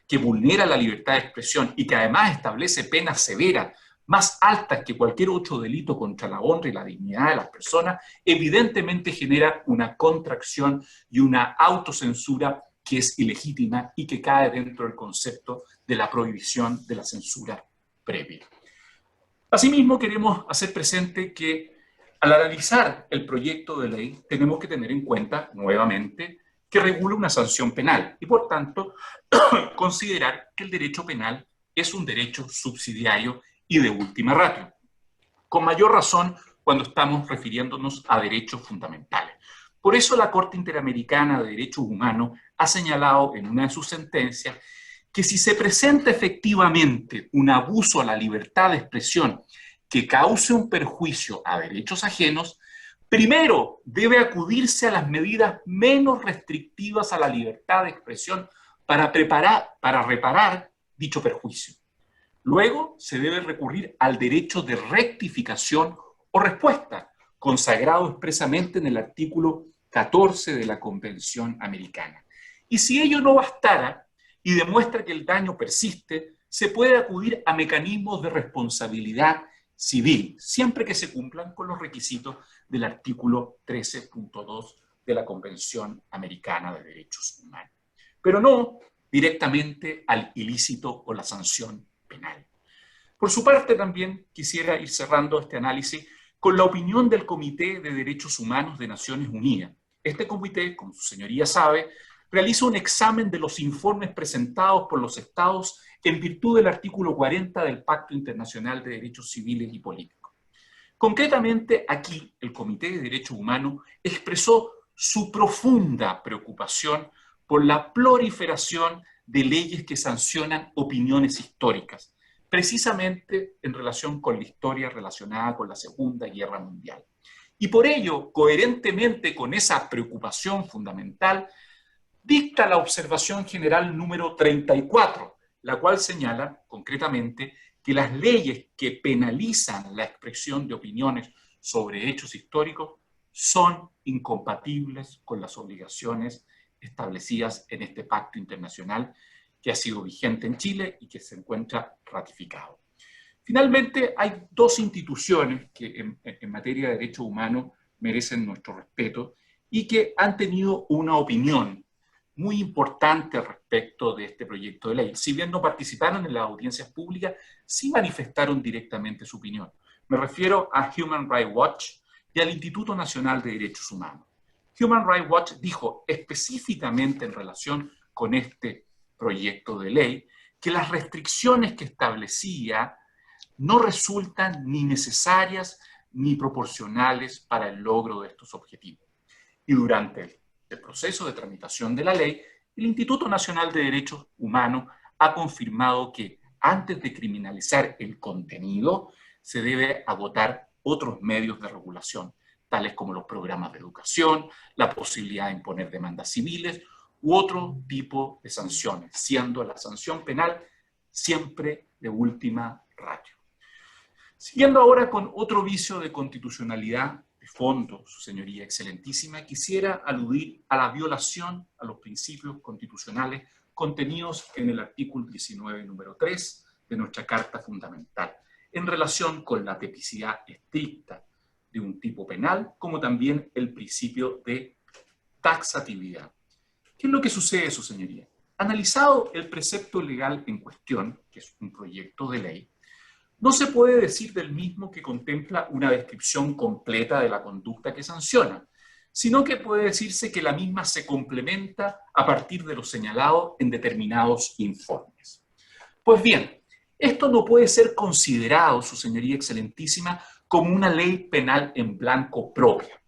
que vulnera la libertad de expresión y que además establece penas severas, más altas que cualquier otro delito contra la honra y la dignidad de las personas, evidentemente genera una contracción y una autocensura que es ilegítima y que cae dentro del concepto de la prohibición de la censura previa. Asimismo, queremos hacer presente que al analizar el proyecto de ley tenemos que tener en cuenta, nuevamente, que regula una sanción penal y, por tanto, considerar que el derecho penal es un derecho subsidiario y de última ratio, con mayor razón cuando estamos refiriéndonos a derechos fundamentales. Por eso la Corte Interamericana de Derechos Humanos ha señalado en una de sus sentencias que si se presenta efectivamente un abuso a la libertad de expresión que cause un perjuicio a derechos ajenos, primero debe acudirse a las medidas menos restrictivas a la libertad de expresión para reparar dicho perjuicio. Luego se debe recurrir al derecho de rectificación o respuesta, consagrado expresamente en el artículo 14 de la Convención Americana. Y si ello no bastara y demuestra que el daño persiste, se puede acudir a mecanismos de responsabilidad civil, siempre que se cumplan con los requisitos del artículo 13.2 de la Convención Americana de Derechos Humanos, pero no directamente al ilícito o la sanción penal. Por su parte, también quisiera ir cerrando este análisis con la opinión del Comité de Derechos Humanos de Naciones Unidas. Este comité, como su señoría sabe, realiza un examen de los informes presentados por los estados en virtud del artículo 40 del Pacto Internacional de Derechos Civiles y Políticos. Concretamente, aquí el Comité de Derechos Humanos expresó su profunda preocupación por la proliferación de leyes que sancionan opiniones históricas, precisamente en relación con la historia relacionada con la Segunda Guerra Mundial. Y por ello, coherentemente con esa preocupación fundamental, dicta la observación general número 34, la cual señala concretamente que las leyes que penalizan la expresión de opiniones sobre hechos históricos son incompatibles con las obligaciones establecidas en este pacto internacional que ha sido vigente en Chile y que se encuentra ratificado. Finalmente, hay dos instituciones que en materia de derechos humanos merecen nuestro respeto y que han tenido una opinión muy importante respecto de este proyecto de ley. Si bien no participaron en las audiencias públicas, sí manifestaron directamente su opinión. Me refiero a Human Rights Watch y al Instituto Nacional de Derechos Humanos. Human Rights Watch dijo específicamente en relación con este proyecto de ley que las restricciones que establecía no resultan ni necesarias ni proporcionales para el logro de estos objetivos. Y durante el proceso de tramitación de la ley, el Instituto Nacional de Derechos Humanos ha confirmado que, antes de criminalizar el contenido, se debe agotar otros medios de regulación, tales como los programas de educación, la posibilidad de imponer demandas civiles u otro tipo de sanciones, siendo la sanción penal siempre de última ratio. Siguiendo ahora con otro vicio de constitucionalidad de fondo, su señoría excelentísima, quisiera aludir a la violación a los principios constitucionales contenidos en el artículo 19, número 3 de nuestra Carta Fundamental, en relación con la tipicidad estricta de un tipo penal, como también el principio de taxatividad. ¿Qué es lo que sucede, su señoría? Analizado el precepto legal en cuestión, que es un proyecto de ley, no se puede decir del mismo que contempla una descripción completa de la conducta que sanciona, sino que puede decirse que la misma se complementa a partir de lo señalado en determinados informes. Pues bien, esto no puede ser considerado, su señoría excelentísima, como una ley penal en blanco propia.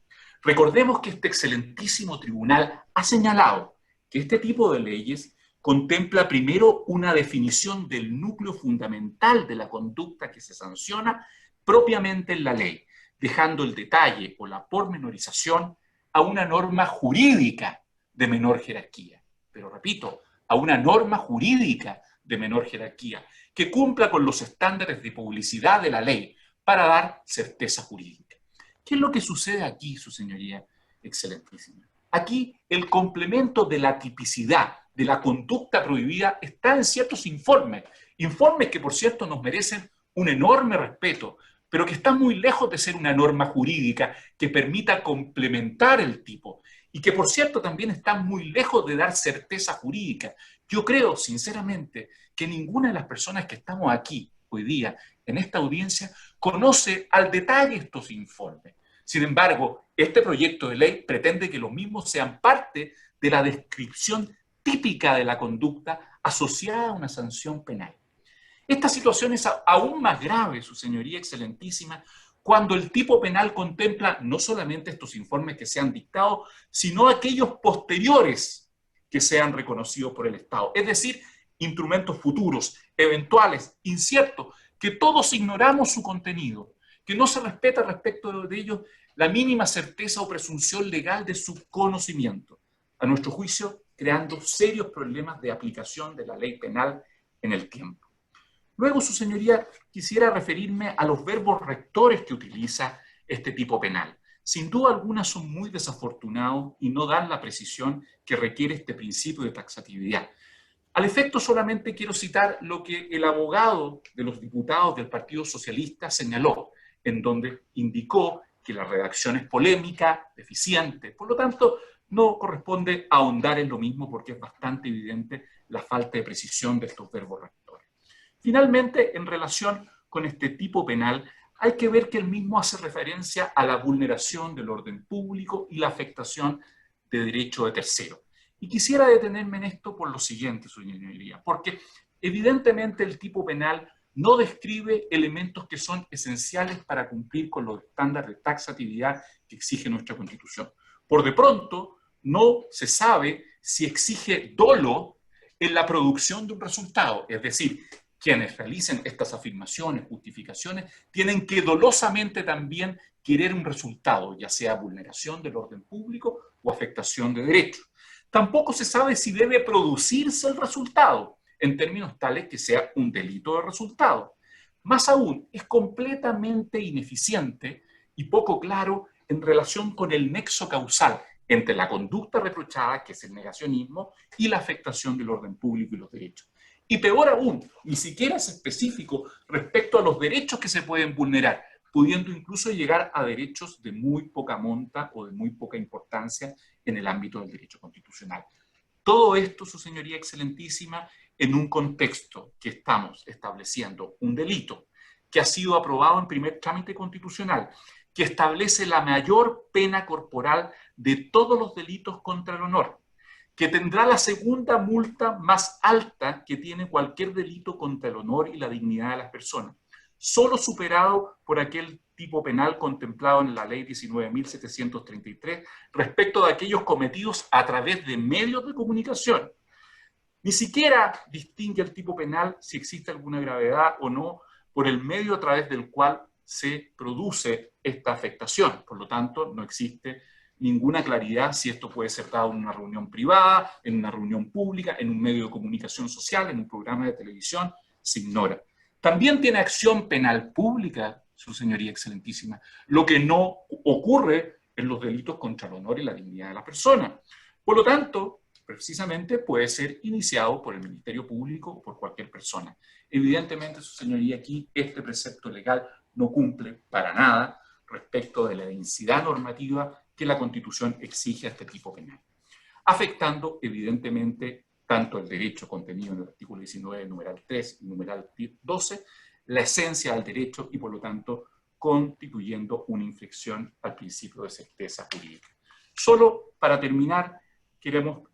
Recordemos que este excelentísimo tribunal ha señalado que este tipo de leyes contempla primero una definición del núcleo fundamental de la conducta que se sanciona propiamente en la ley, dejando el detalle o la pormenorización a una norma jurídica de menor jerarquía. Pero repito, a una norma jurídica de menor jerarquía, que cumpla con los estándares de publicidad de la ley para dar certeza jurídica. ¿Qué es lo que sucede aquí, su señoría excelentísima? Aquí el complemento de la tipicidad de la conducta prohibida está en ciertos informes, informes que por cierto nos merecen un enorme respeto, pero que están muy lejos de ser una norma jurídica que permita complementar el tipo y que por cierto también están muy lejos de dar certeza jurídica. Yo creo sinceramente que ninguna de las personas que estamos aquí hoy día en esta audiencia conoce al detalle estos informes. Sin embargo, este proyecto de ley pretende que los mismos sean parte de la descripción típica de la conducta asociada a una sanción penal. Esta situación es aún más grave, su señoría excelentísima, cuando el tipo penal contempla no solamente estos informes que se han dictado, sino aquellos posteriores que sean reconocidos por el Estado. Es decir, instrumentos futuros, eventuales, inciertos, que todos ignoramos su contenido, que no se respeta respecto de ellos la mínima certeza o presunción legal de su conocimiento. A nuestro juicio, creando serios problemas de aplicación de la ley penal en el tiempo. Luego, su señoría, quisiera referirme a los verbos rectores que utiliza este tipo penal. Sin duda alguna son muy desafortunados y no dan la precisión que requiere este principio de taxatividad. Al efecto solamente quiero citar lo que el abogado de los diputados del Partido Socialista señaló, en donde indicó que la redacción es polémica, deficiente, por lo tanto no corresponde ahondar en lo mismo porque es bastante evidente la falta de precisión de estos verbos rectores. Finalmente, en relación con este tipo penal, hay que ver que el mismo hace referencia a la vulneración del orden público y la afectación de derecho de tercero. Y quisiera detenerme en esto por lo siguiente, su señoría, porque evidentemente el tipo penal no describe elementos que son esenciales para cumplir con los estándares de taxatividad que exige nuestra Constitución. Por de pronto, no se sabe si exige dolo en la producción de un resultado, es decir, quienes realicen estas afirmaciones, justificaciones, tienen que dolosamente también querer un resultado, ya sea vulneración del orden público o afectación de derechos. Tampoco se sabe si debe producirse el resultado, en términos tales que sea un delito de resultado. Más aún, es completamente ineficiente y poco claro en relación con el nexo causal entre la conducta reprochada, que es el negacionismo, y la afectación del orden público y los derechos. Y peor aún, ni siquiera es específico respecto a los derechos que se pueden vulnerar, pudiendo incluso llegar a derechos de muy poca monta o de muy poca importancia en el ámbito del derecho constitucional. Todo esto, su señoría excelentísima, en un contexto que estamos estableciendo un delito que ha sido aprobado en primer trámite constitucional, que establece la mayor pena corporal de todos los delitos contra el honor, que tendrá la segunda multa más alta que tiene cualquier delito contra el honor y la dignidad de las personas, solo superado por aquel tipo penal contemplado en la ley 19.733 respecto de aquellos cometidos a través de medios de comunicación. Ni siquiera distingue el tipo penal si existe alguna gravedad o no por el medio a través del cual se produce esta afectación. Por lo tanto, no existe ninguna claridad si esto puede ser dado en una reunión privada, en una reunión pública, en un medio de comunicación social, en un programa de televisión, se ignora. También tiene acción penal pública, su señoría excelentísima, lo que no ocurre en los delitos contra el honor y la dignidad de la persona. Por lo tanto, precisamente puede ser iniciado por el Ministerio Público o por cualquier persona. Evidentemente, su señoría, aquí este precepto legal no cumple para nada respecto de la densidad normativa que la Constitución exige a este tipo penal, afectando evidentemente tanto el derecho contenido en el artículo 19, numeral 3 y numeral 12, la esencia del derecho y por lo tanto constituyendo una infracción al principio de certeza jurídica. Solo para terminar, queremos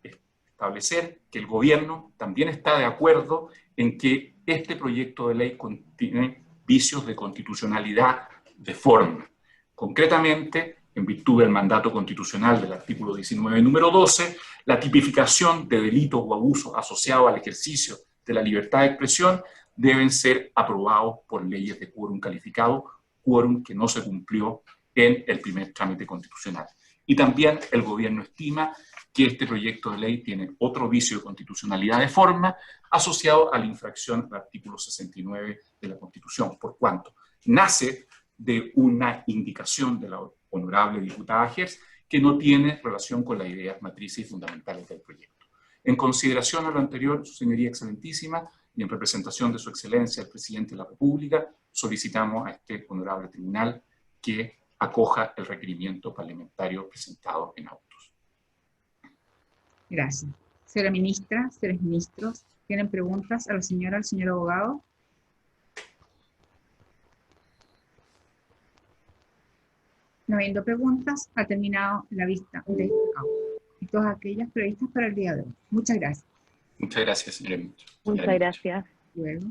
establecer que el gobierno también está de acuerdo en que este proyecto de ley contiene vicios de constitucionalidad de forma. Concretamente, en virtud del mandato constitucional del artículo 19, número 12, la tipificación de delitos o abusos asociados al ejercicio de la libertad de expresión deben ser aprobados por leyes de quórum calificado, quórum que no se cumplió en el primer trámite constitucional. Y también el gobierno estima que este proyecto de ley tiene otro vicio de constitucionalidad de forma asociado a la infracción del artículo 69 de la Constitución, por cuanto nace de una indicación de la honorable diputada Gers que no tiene relación con las ideas matrices y fundamentales del proyecto. En consideración a lo anterior, su señoría excelentísima, y en representación de su excelencia, el presidente de la República, solicitamos a este honorable tribunal que acoja el requerimiento parlamentario presentado en autos. Gracias. Señora ministra, señores ministros, ¿tienen preguntas a la señora, al señor abogado? No habiendo preguntas, ha terminado la vista de este auto y todas aquellas previstas para el día de hoy. Muchas gracias. Muchas gracias, señora ministra. Muchas gracias. Luego.